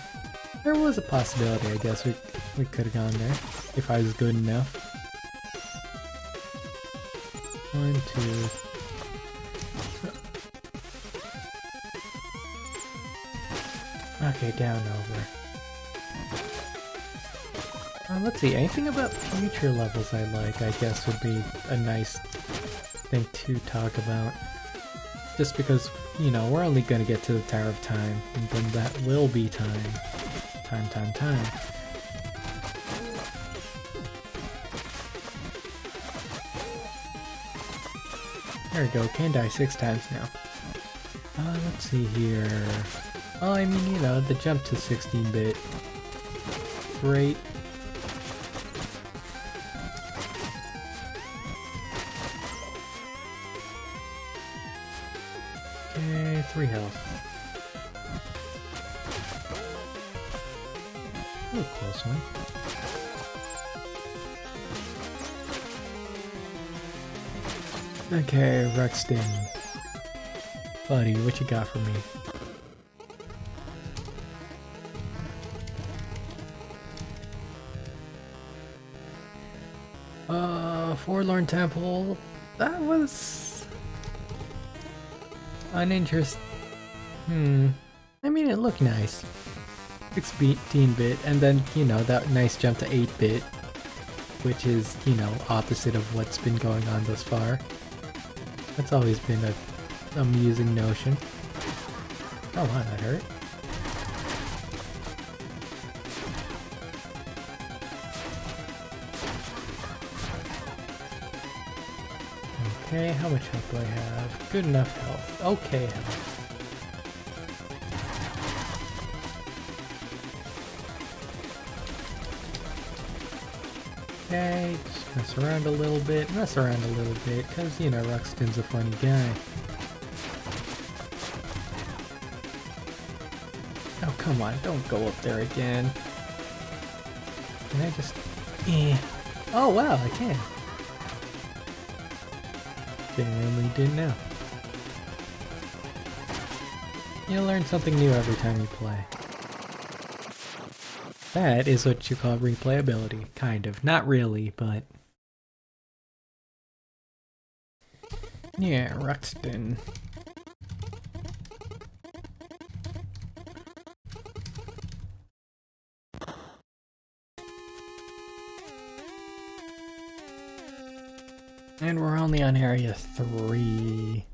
There was a possibility, I guess we could have gone there if I was good enough. 1, 2. Okay, down over. Let's see, anything about future levels I like, I guess would be a nice thing to talk about. Just because, you know, we're only gonna get to the Tower of Time, and then that will be time. Time. There we go, can die 6 times now. Let's see here. Well, I mean, you know, the jump to 16-bit. Great. Okay, 3 health. Oh, close one. Okay, Ruxton. Buddy, what you got for me? Forlorn Temple. That was uninteresting. I mean, it looked nice. 16-bit, and then, you know, that nice jump to 8-bit, which is, you know, opposite of what's been going on thus far. That's always been a amusing notion. Oh wow, that hurt. Okay, how much health do I have? Good enough health. Okay health. Okay, just mess around a little bit, because, you know, Ruxton's a funny guy. Oh, come on, don't go up there again. Can I just... Oh, wow, I can. Genuinely didn't know. You learn something new every time you play. That is what you call replayability, kind of. Not really, but... Yeah, Ruxton. And we're only on area 3.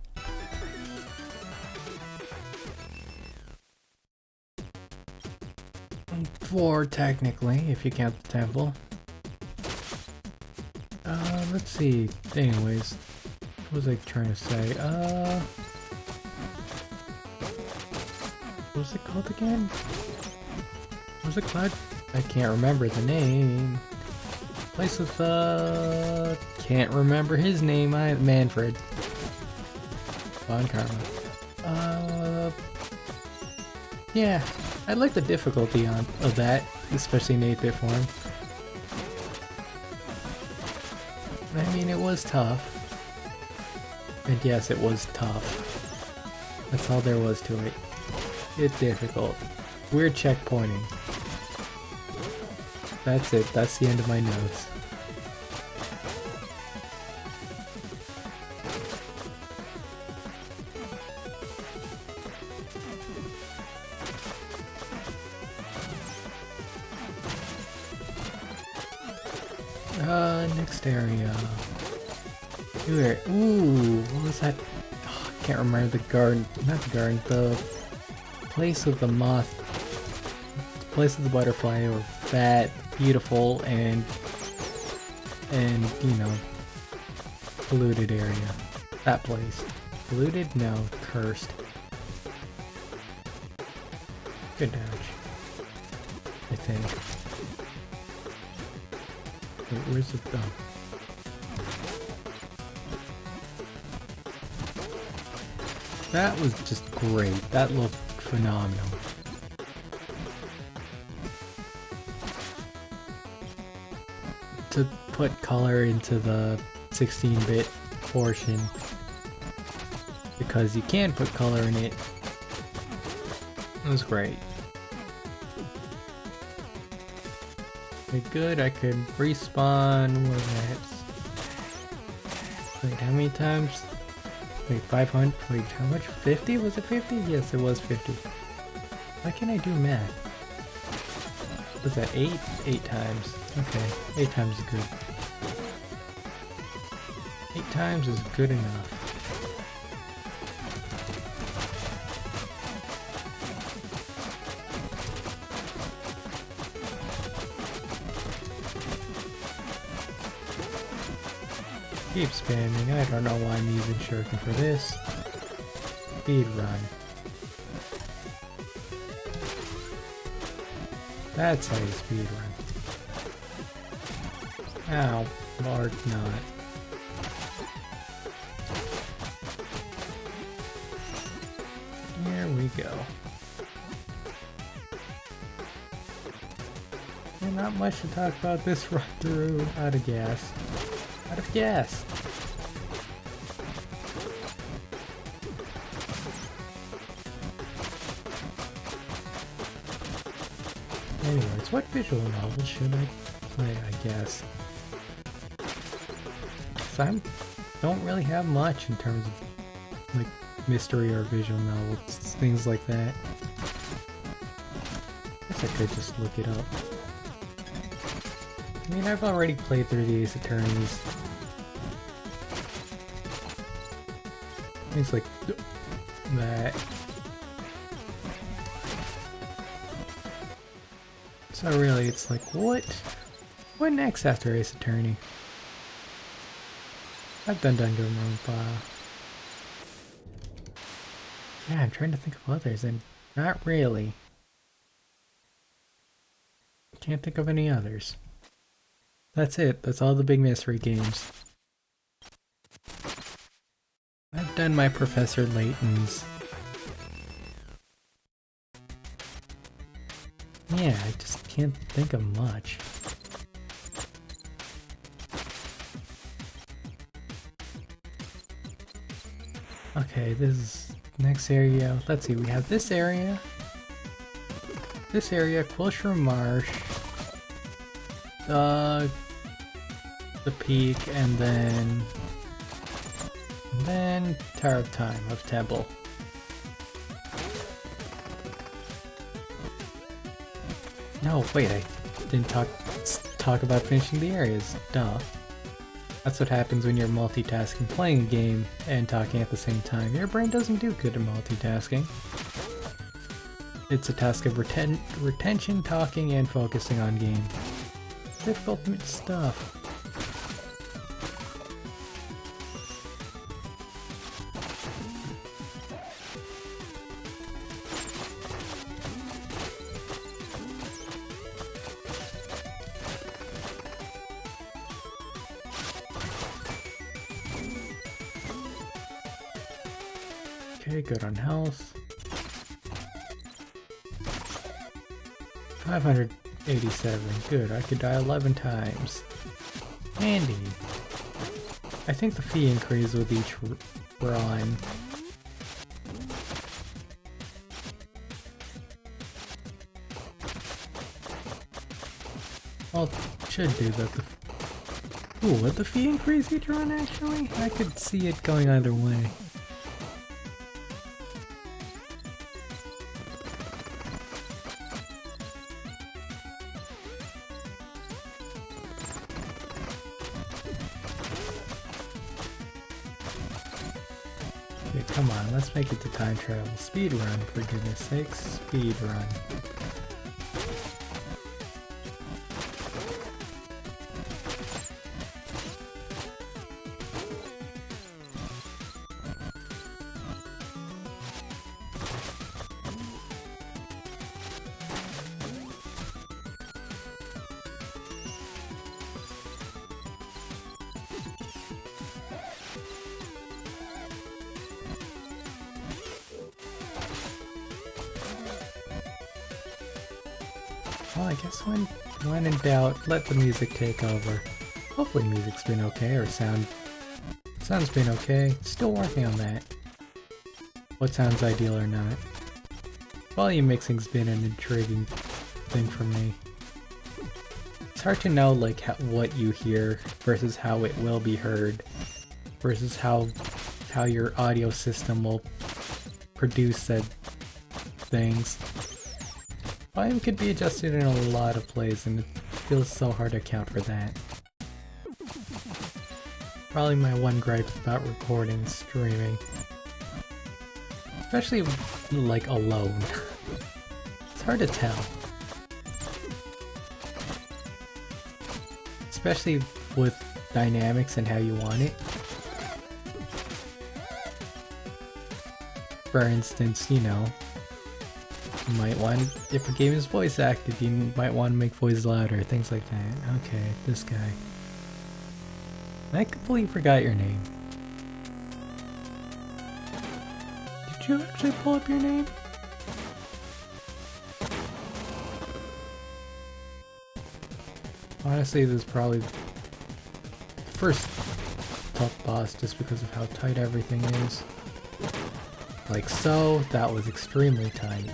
4 technically, if you count the temple. Let's see. Anyways, what was I trying to say? What was it called again? What was it called? I can't remember the name. Place with can't remember his name. Manfred. Spawn Karma. Yeah, I like the difficulty of that, especially in 8-bit form. I mean, it was tough. And yes, it was tough. That's all there was to it. It's difficult. Weird checkpointing. That's it. That's the end of my notes. Next area. Ooh, what was that? Oh, I can't remember the garden. Not the garden. The place of the moth. The place of the butterfly, or fat, beautiful, and you know, polluted area. That place. Polluted? No, cursed. Good dodge. I think. Wait, where's it? Oh. That was just great. That looked phenomenal. To put color into the 16-bit portion, because you can put color in it. It was great. Okay, good, I could respawn. What was that? Wait, how many times? Wait, 500? Wait, how much? 50? Was it 50? Yes, it was 50. Why can't I do math? Was that 8? 8 times. Okay, 8 times is good. 8 times is good enough. Keep spamming. I don't know why I'm using shuriken for this. Speed run. That's how you speed run. Ow, or not. Here we go. And not much to talk about this run through. Out of gas. Out of gas! Anyways, what visual novel should I play, I guess? Cause I don't really have much in terms of like mystery or visual novels, things like that. Guess I could just look it up. I mean, I've already played through the Ace Attorneys. Things like that. So really, it's like, what next after Ace Attorney? I've done Danganronpa. Yeah, I'm trying to think of others, and not really. Can't think of any others. That's it. That's all the big mystery games. I've done my Professor Layton's. Yeah, I just can't think of much. Okay, this is next area. Let's see, we have this area, Quilshire Marsh, the peak, and then Tower of Time of Temple. No, wait, I didn't talk about finishing the areas. Duh. That's what happens when you're multitasking, playing a game and talking at the same time. Your brain doesn't do good at multitasking. It's a task of retention, talking, and focusing on game. Difficult stuff. Okay, good on health. 587, good, I could die 11 times. Handy. I think the fee increase with each run. Well, should do that. Ooh, would the fee increase each run actually? I could see it going either way. Okay, come on, let's make it to time travel. Speed run, for goodness sakes. Speed run. Well, I guess when in doubt, let the music take over. Hopefully music's been okay, or sound's been okay. Still working on that. What sounds ideal or not. Volume mixing's been an intriguing thing for me. It's hard to know like what you hear versus how it will be heard, versus how your audio system will produce said things. Volume could be adjusted in a lot of plays, and it feels so hard to account for that. Probably my one gripe about recording streaming. Especially, like, alone. It's hard to tell. Especially with dynamics and how you want it. For instance, you know, you might want, if a game is voice active, you might want to make voices louder, things like that. Okay, this guy. I completely forgot your name. Did you actually pull up your name? Honestly, this is probably the first tough boss just because of how tight everything is. Like so, that was extremely tight.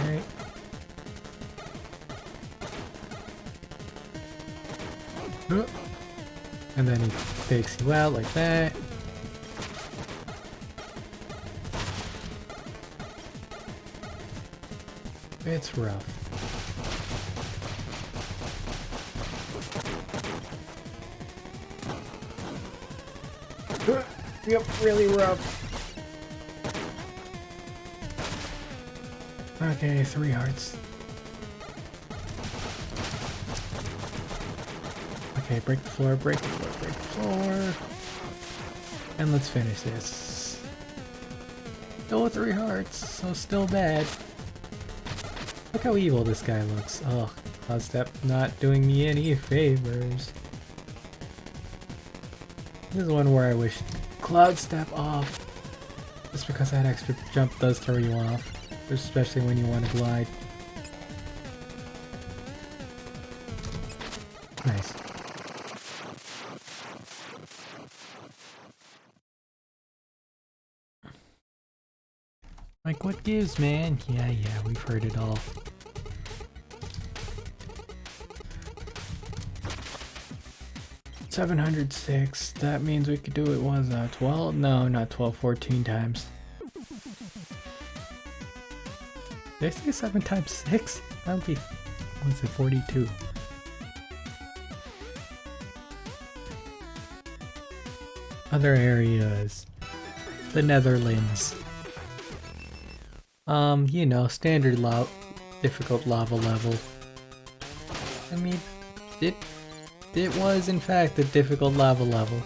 Alright. And then he takes you out like that. It's rough. Yep, really rough. Okay, 3 hearts. Okay, break the floor, break the floor, break the floor. And let's finish this. Still 3 hearts, so still bad. Look how evil this guy looks. Ugh, Cloud Step not doing me any favors. This is one where I wish Cloud Step off. Just because that extra jump does throw you off. Especially when you want to glide. Nice. Like, what gives, man? Yeah, we've heard it all. $706. That means we could do it, was 12? No, not 12, 14 times. Did I say 7 times 6? That would be, what's it, 42. Other areas. The Netherlands. You know, standard difficult lava level. I mean, it was in fact a difficult lava level.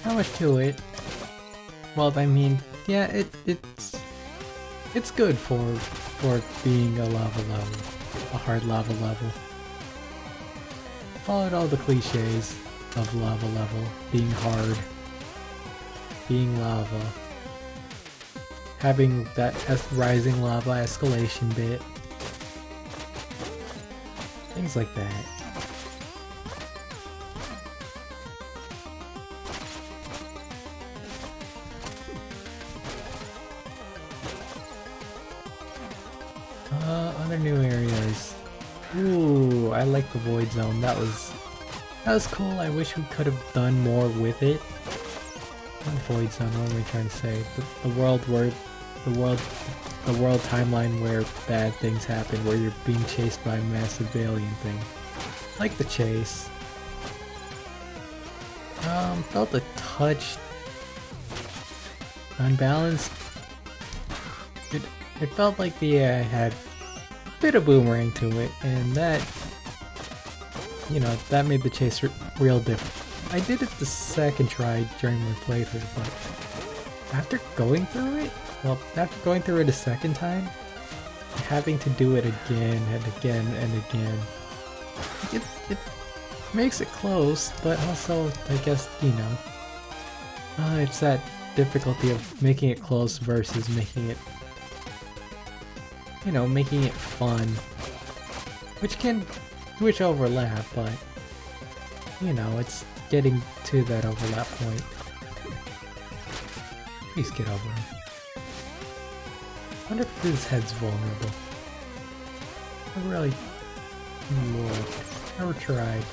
Not much to it. Well, I mean, yeah, it's good for being a lava level, a hard lava level. followed all the cliches of lava level, being hard, being lava, having that rising lava escalation bit, things like that. Other new areas. Ooh, I like the void zone. That was cool. I wish we could have done more with it. Not void zone. What am I trying to say? The world timeline where bad things happen, where you're being chased by a massive alien thing. I like the chase. Felt a touch unbalanced. It felt like the AI had a bit of boomerang to it, and that, you know, that made the chase real different. I did it the second try during my playthrough, but after going through it a second time, having to do it again and again and again, it makes it close, but also, I guess, you know, it's that difficulty of making it close versus making it, you know, making it fun, which overlap, but, you know, it's getting to that overlap point. Please get over him. I wonder if his head's vulnerable. I really never tried.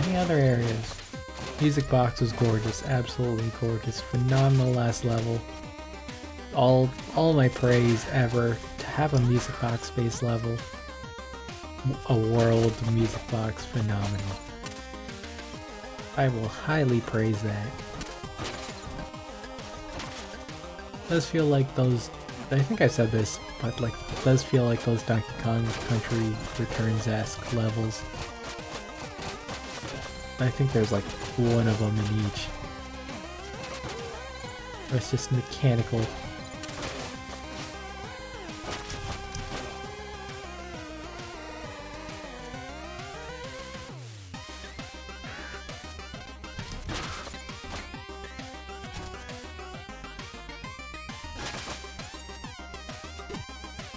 Any other areas? Music box was gorgeous, absolutely gorgeous, phenomenal last level. All my praise ever to have a music box based level. A world music box, phenomenal. I will highly praise that. It does feel like those, I think I said this, but like it does feel like those Donkey Kong Country Returns-esque levels. I think there's like one of them in each. Or it's just mechanical.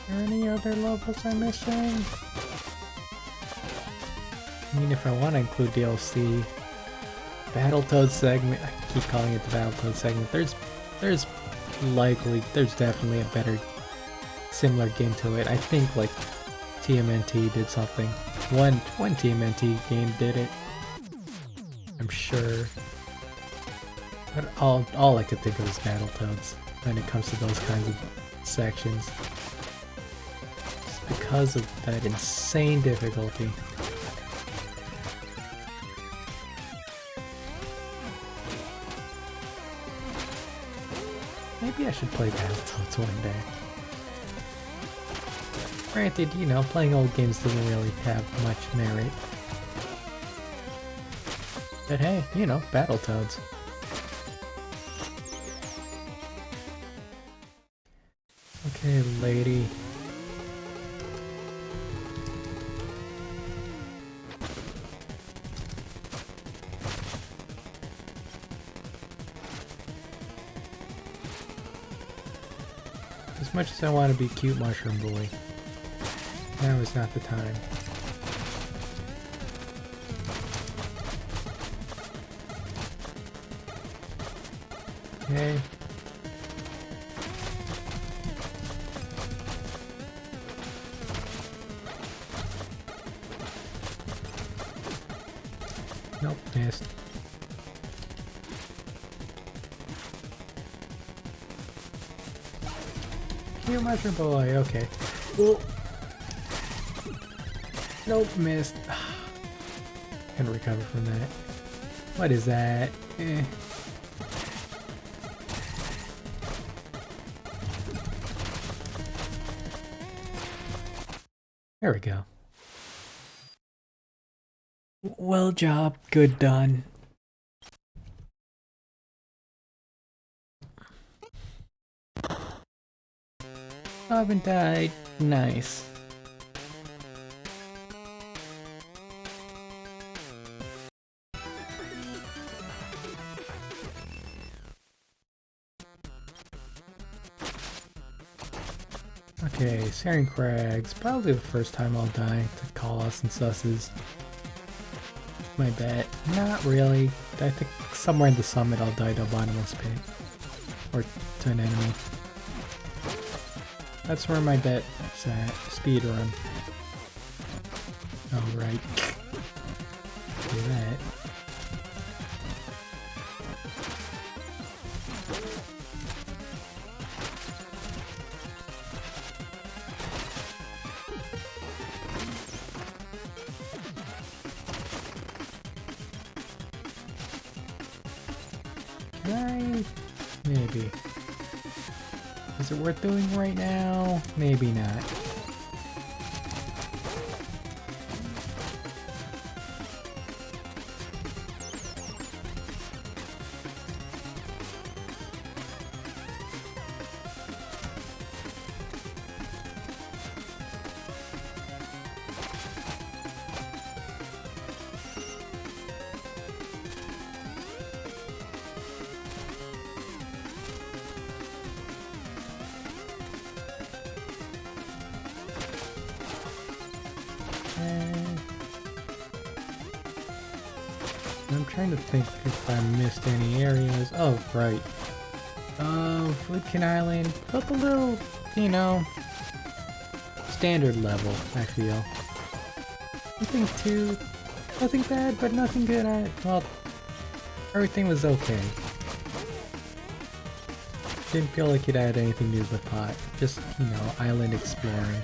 Are there any other levels I'm missing? I mean, if I want to include DLC, Battletoads segment, I keep calling it the Battletoads segment, there's definitely a better, similar game to it. I think, like, TMNT did something. One TMNT game did it. I'm sure. But all I could think of is Battletoads when it comes to those kinds of sections. Just because of that insane difficulty. Maybe I should play Battletoads one day. Granted, you know, playing old games doesn't really have much merit. But hey, you know, Battletoads. Okay, lady. As much as I want to be cute mushroom boy, now is not the time. Okay. Nope, missed. Cute mushroom boy, okay. Ooh. Nope, missed. Can recover from that. What is that? Eh. There we go. Well job, good done. I haven't died. Nice. Okay, Sarin Crags. Probably the first time I'll die to Colossus and Susses. My bet. Not really. I think somewhere in the summit I'll die to a bottomless pit. Or to an enemy. That's where my bet is at. Speedrun. Oh, right. Do that. Can I? Maybe. Is it worth doing right now? Maybe not. I'm trying to think if I missed any areas. Oh, right. Flipkin Island. Felt a little, you know, standard level, I feel. Nothing bad, but nothing good. Well, everything was okay. Didn't feel like it had anything new to the pot. Just, you know, island exploring.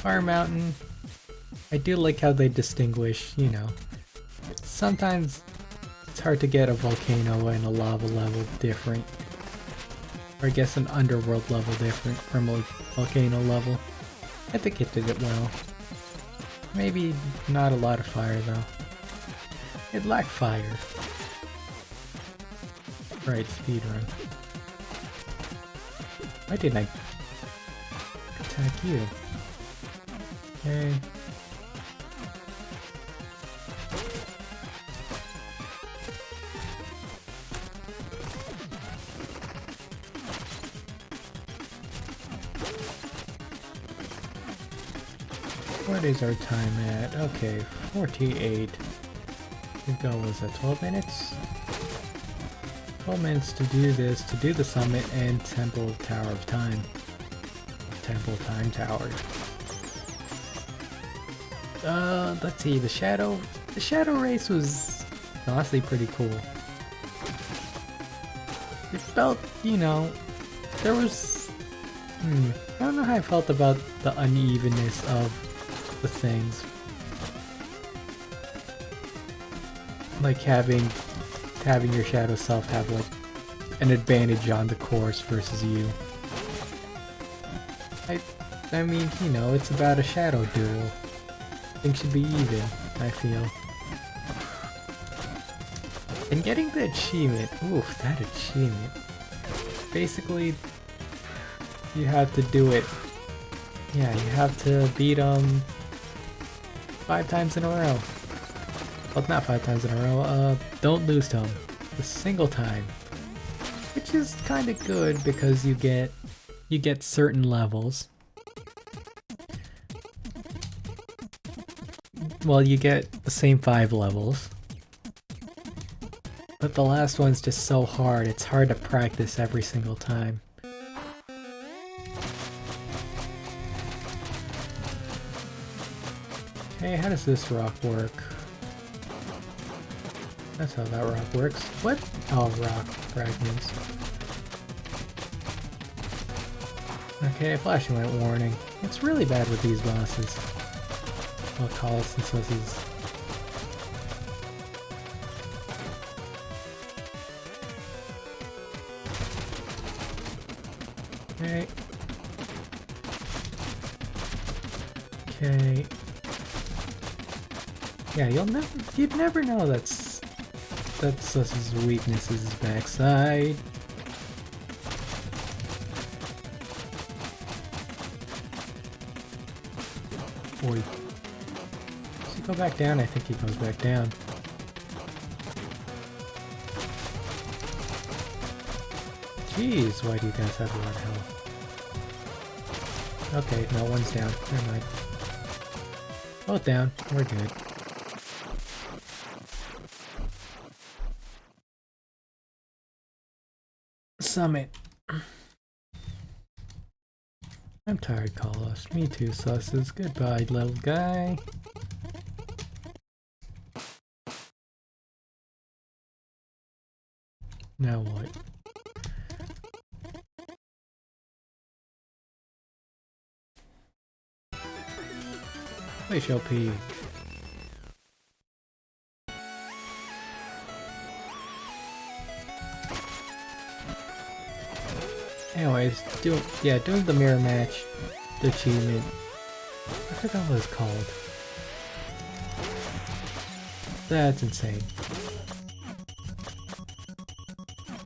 Fire Mountain. I do like how they distinguish, you know. Sometimes it's hard to get a volcano and a lava level different. Or I guess an underworld level different from a volcano level. I think it did it well. Maybe not a lot of fire though. It lacked fire. Right, speedrun. Why didn't I attack you? Okay. What is our time at? Okay, 48. I think that was at 12 minutes? 12 minutes to do this, to do the summit and Temple Tower of Time. Temple Time Tower. Let's see, the shadow race was honestly pretty cool. It felt, you know, there was, I don't know how I felt about the unevenness of the things. Like having your shadow self have like an advantage on the course versus you. I mean, you know, it's about a shadow duel. Things should be even, I feel. And getting the achievement, oof, that achievement. Basically, you have to do it. Yeah, you have to beat them 5 times in a row. Well, not 5 times in a row. Don't lose to them a single time, which is kind of good because you get certain levels. Well, you get the same 5 levels. But the last one's just so hard, it's hard to practice every single time. Okay, how does this rock work? That's how that rock works. What? Oh, rock fragments. Okay, flashing light warning. It's really bad with these bosses. Well, Colossus and Susses. Okay. Okay. Yeah, you'd never know that's That's his weakness is his backside. Boy. Does he go back down? I think he goes back down. Jeez, why do you guys have a lot of health? Okay, no, one's down. Never mind. Both down. We're good. Summit. I'm tired, Carlos. Me too, Susses. Goodbye, little guy. Now what? HLP. Anyways, doing the mirror match, the achievement. I forgot what it's called. That's insane.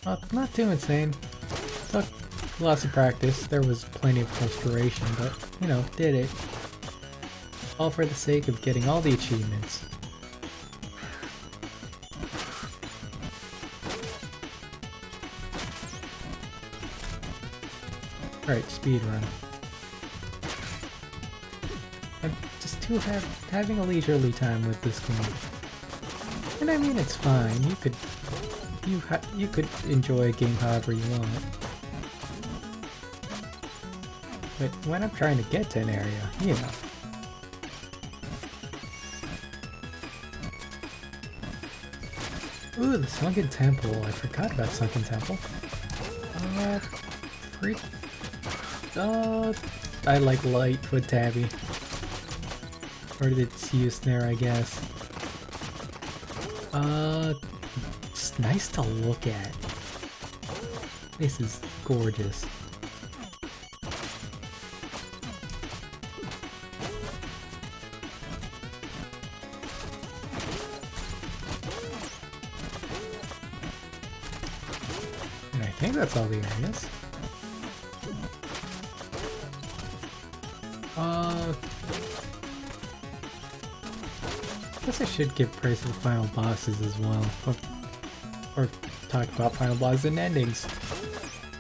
Well, not too insane. Took lots of practice. There was plenty of frustration, but you know, did it. All for the sake of getting all the achievements. Alright, speedrun. I'm just having a leisurely time with this game. And I mean, it's fine. You could enjoy a game however you want. But when I'm trying to get to an area, you know. Ooh, the Sunken Temple. I forgot about Sunken Temple. I like Lightfoot Tabby. Or its use there, I guess. It's nice to look at. This is gorgeous. And I think that's all the areas. I guess I should give praise to the final bosses as well. Or talk about final bosses and endings.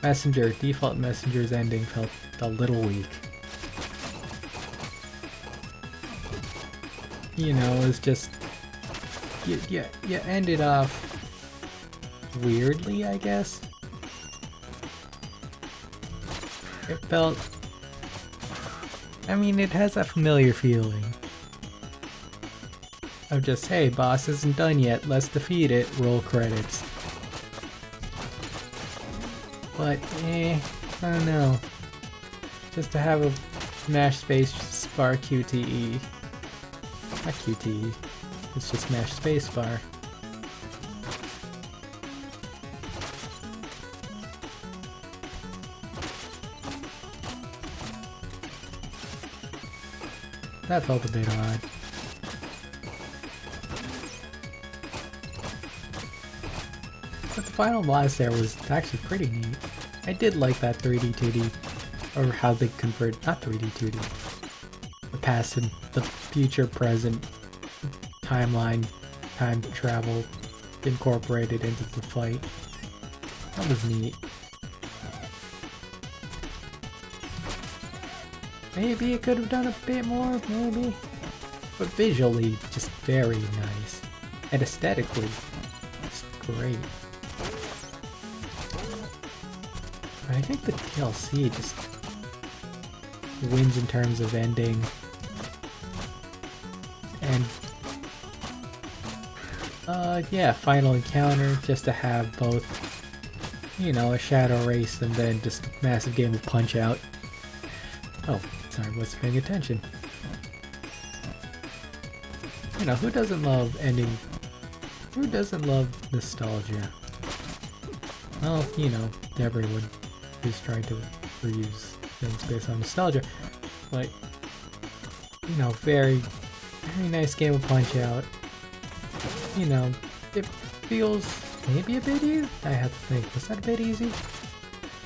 Default Messenger's ending felt a little weak. You know, it was just... You ended off weirdly, I guess. It felt... I mean, it has a familiar feeling. Of just, hey, boss isn't done yet, let's defeat it, roll credits. But, I don't know. Just to have a mash space bar QTE. Not QTE, it's just mash space bar. That felt a bit odd. But the final boss there was actually pretty neat. I did like that 3D 2D, or how they convert, not 3D 2D, the past and the future present timeline, time travel incorporated into the fight. That was neat. Maybe it could have done a bit more, maybe. But visually, just very nice. And aesthetically, just great. I think the DLC just wins in terms of ending. And yeah, final encounter, just to have both, you know, a shadow race and then just a massive game of Punch Out. Oh, sorry, wasn't paying attention. You know, who doesn't love ending? Who doesn't love nostalgia? Well, you know, everyone who's trying to reuse things based on nostalgia. But, you know, very nice game of Punch Out. You know, it feels maybe a bit easy. I have to think, was that a bit easy?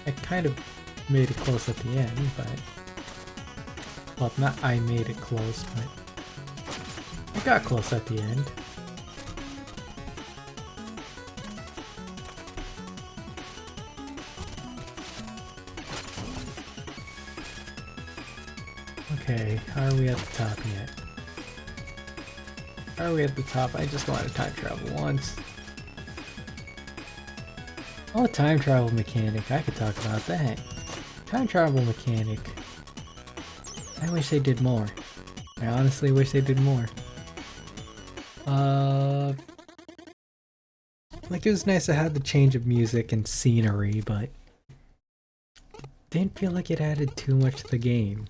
I kind of made it close at the end, but... Well, not I made it close, but... I got close at the end. Okay, are we at the top yet? Are we at the top? I just want to time travel once. Oh, time travel mechanic. I could talk about that. Time travel mechanic. I wish they did more. I honestly wish they did more. Like it was nice to have the change of music and scenery, but didn't feel like it added too much to the game.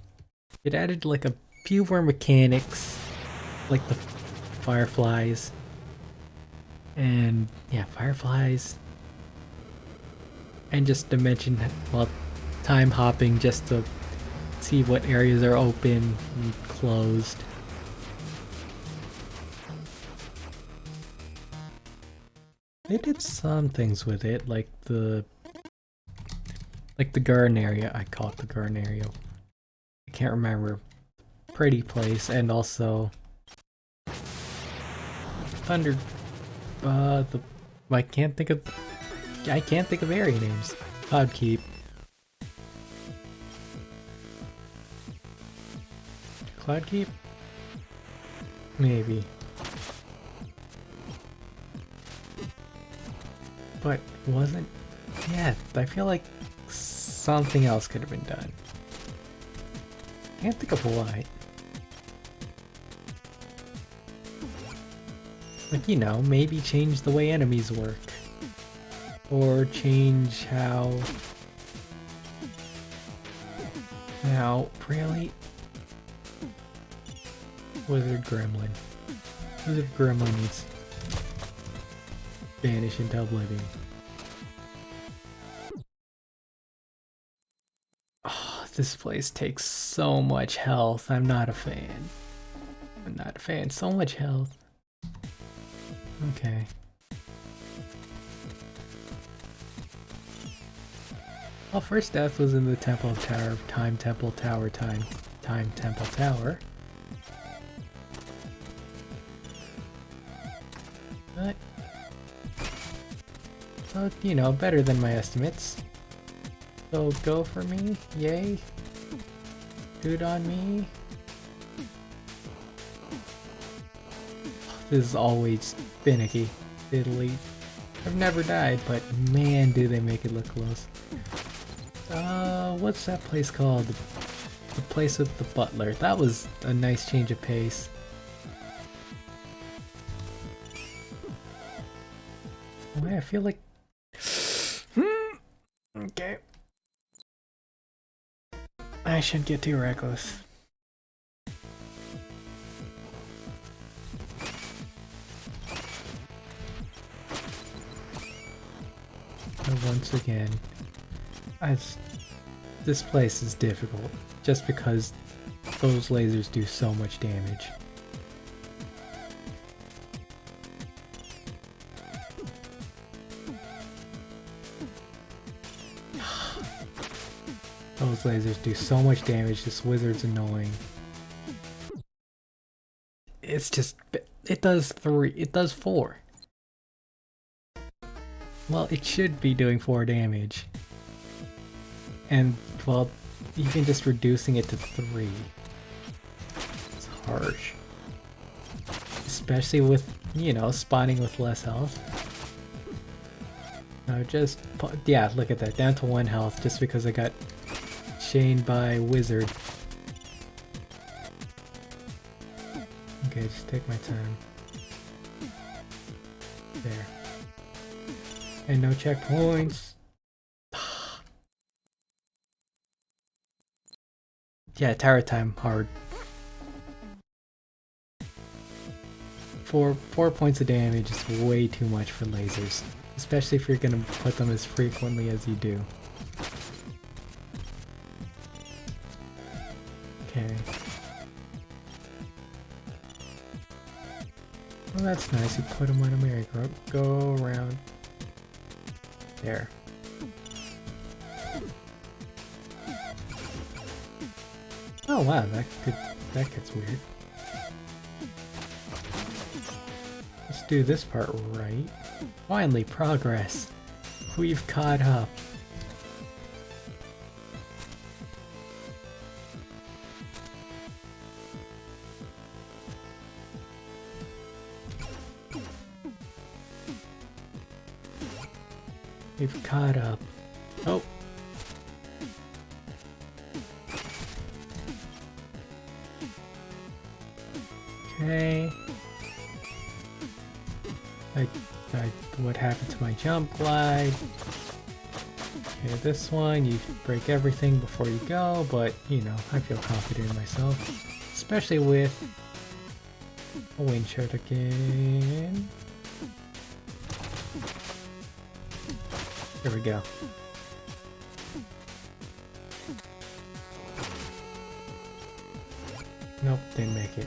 It added like a few more mechanics, like the fireflies, and yeah, fireflies, and just to mention, well, time hopping just to see what areas are open and closed. They did some things with it, like the garden area. I call it the garden area. I can't remember. Pretty place, and also Thunder. I can't think of area names. Cloud Keep. Cloud Keep? Maybe. But wasn't... Yeah, I feel like something else could have been done. Can't think of what. Like, you know, maybe change the way enemies work. Or change how... Now, really? Wizard Gremlin. Wizard Gremlins vanish into oblivion. Oh, this place takes so much health. I'm not a fan. I'm not a fan. So much health. Okay. Well, first death was in the Temple of Tower, Time Temple Tower, Time Temple Tower. But, so, you know, better than my estimates. So go for me, yay. Good on me. This is always finicky, fiddly. I've never died, but man, do they make it look close. What's that place called? The place with the butler. That was a nice change of pace. Wait, I feel like... Okay. I shouldn't get too reckless. And once again, this place is difficult just because those lasers do so much damage. Those lasers do so much damage, this wizard's annoying. It's just, it does 4. Well, it should be doing 4 damage. And, well, even just reducing it to 3. It's harsh. Especially with, you know, spawning with less health. No, just, yeah, look at that, down to 1 health just because I got chained by wizard. Okay, just take my time. There. And no checkpoints. Yeah, tower time hard. 4 points of damage is way too much for lasers, especially if you're gonna put them as frequently as you do. Okay. Oh, that's nice. You put them on a merry-go. Go around. There. Oh wow, that gets weird. Let's do this part right. Finally, progress. We've caught up. We've caught up. Oh. Okay. What happened to my jump glide? Okay, this one, you break everything before you go, but, you know, I feel confident in myself. Especially with a wind shot again. There we go. Nope, didn't make it.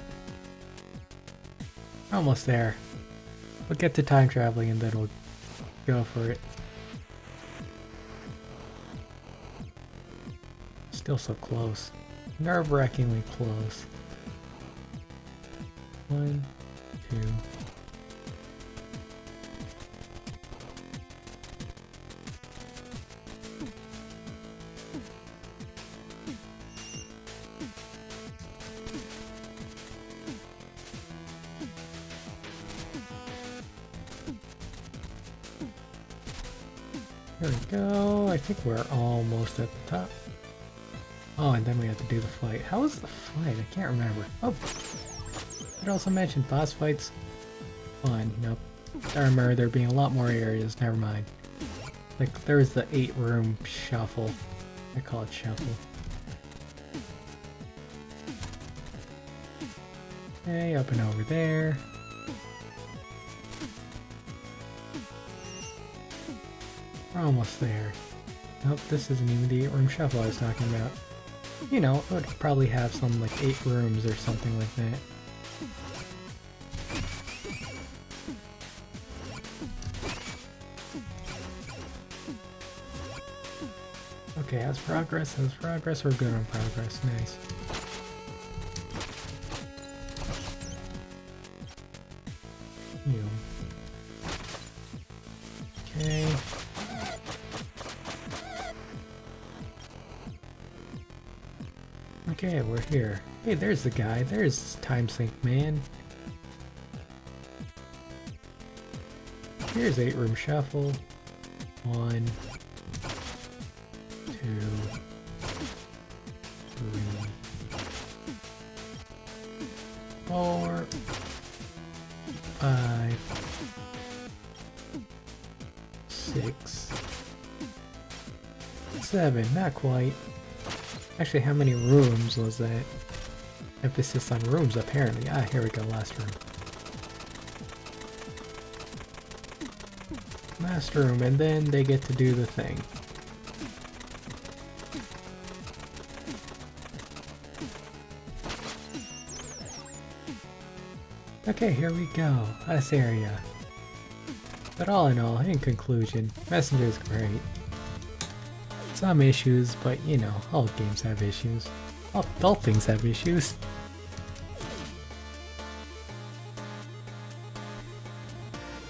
Almost there. We'll get to time traveling and then we'll go for it. Still so close. Nerve-wrackingly close. 1, 2. There we go. I think we're almost at the top. Oh, and then we have to do the fight. How was the fight? I can't remember. Oh, it also mentioned boss fights. Fun. Nope. I remember there being a lot more areas. Never mind. Like, there was the 8-room shuffle. I call it shuffle. Okay, up and over there. We're almost there. Nope, this isn't even the 8-room shuffle I was talking about. You know, it would probably have some like 8 rooms or something like that. Okay, how's progress? How's progress? We're good on progress. Nice. You. Okay. Okay, we're here. Hey, there's the guy. There's Time Sync Man. Here's 8-room shuffle. 1, 2, 3, 4, 5, 6, 7. Not quite. Actually, how many rooms was that? Emphasis on rooms, apparently. Ah, here we go, last room. Last room, and then they get to do the thing. Okay, here we go. This area. But all in all, in conclusion, Messenger is great. Some issues, but you know, all games have issues. All things have issues.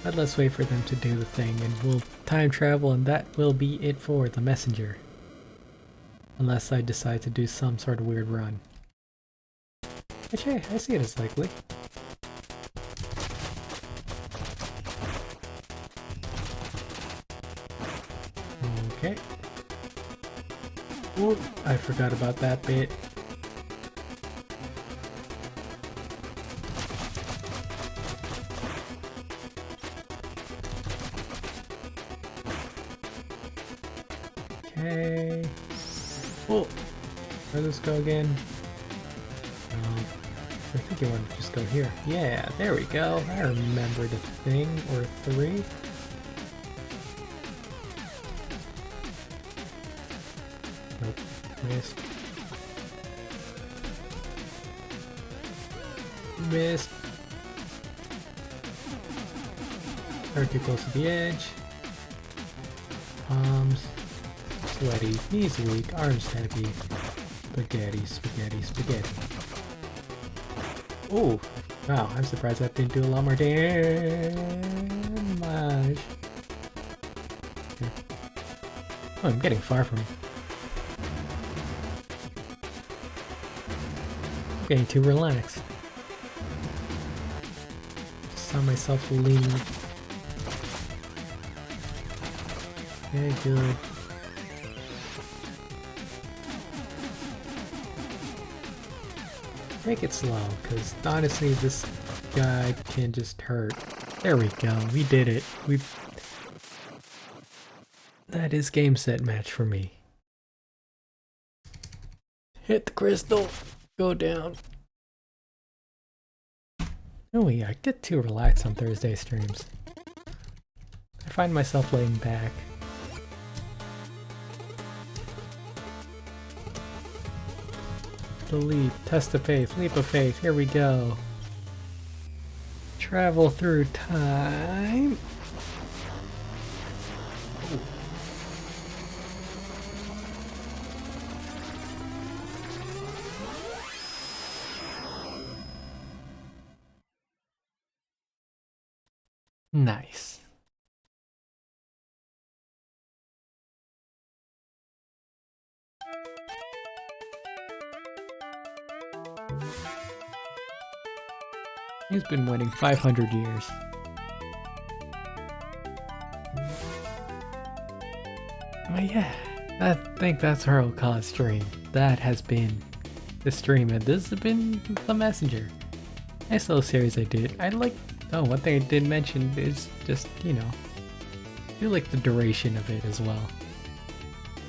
But let's wait for them to do the thing and we'll time travel and that will be it for the Messenger. Unless I decide to do some sort of weird run. Which hey, I see it as likely. Okay. Ooh, I forgot about that bit. Okay. Oh, where does this go again? I think you want to just go here. Yeah, there we go. I remembered a thing or 3. Nope, missed. Missed. Or too close to the edge. Palms. Sweaty. Knees weak. Arms heavy. Spaghetti, spaghetti, spaghetti. Oh! Wow, I'm surprised that didn't do a lot more damage. Oh, I'm getting far from him. I'm getting too relaxed. Saw myself lean. Very good. Make it slow, because honestly this guy can just hurt. There we go, we did it. That is game set match for me. Hit the crystal, go down. Oh yeah, I get too relaxed on Thursday streams. I find myself laying back. The leap, test of faith, leap of faith, here we go. Travel through time. Nice. He's been waiting 500 years. But yeah, I think that's our Okaz stream. That has been the stream, and this has been The Messenger. Nice little series I did. Oh, one thing I did mention is just, you know, I feel like the duration of it as well.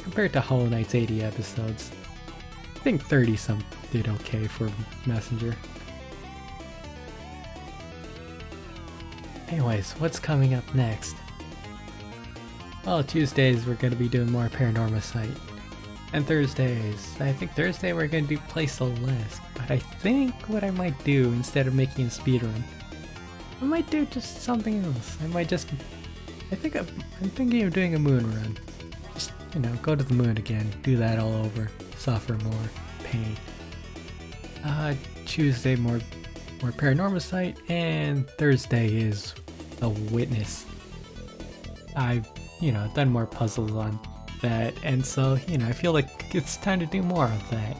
Compared to Hollow Knight's 80 episodes, I think 30 some did okay for Messenger. Anyways, what's coming up next? Well, Tuesdays we're going to be doing more Paranormal Site. And Thursdays, I think Thursday we're going to do Place a List. But I think what I might do instead of making a speedrun, I might do just something else. I'm thinking of doing a moon run. Just, you know, go to the moon again, do that all over, suffer more pain. Tuesday more Paranormal Site, and Thursday is The Witness. I've, you know, done more puzzles on that, and so, you know, I feel like it's time to do more of that.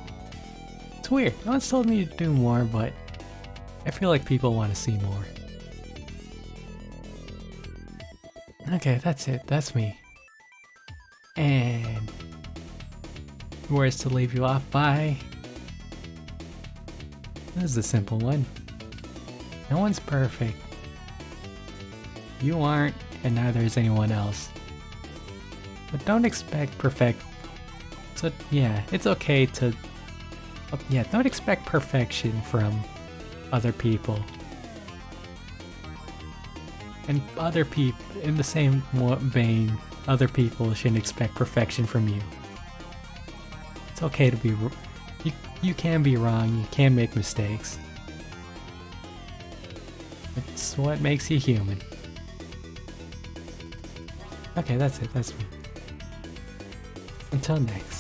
It's weird. No one's told me to do more, but I feel like people want to see more. Okay, that's it. That's me. And words to leave you off by. This is a simple one. No one's perfect. You aren't, and neither is anyone else. But don't expect perfect. So yeah, it's okay to. Yeah, don't expect perfection from other people. And other people, in the same vein, other people shouldn't expect perfection from you. It's okay to be. You can be wrong. You can make mistakes. It's what makes you human. Okay, that's it. That's me. Until next.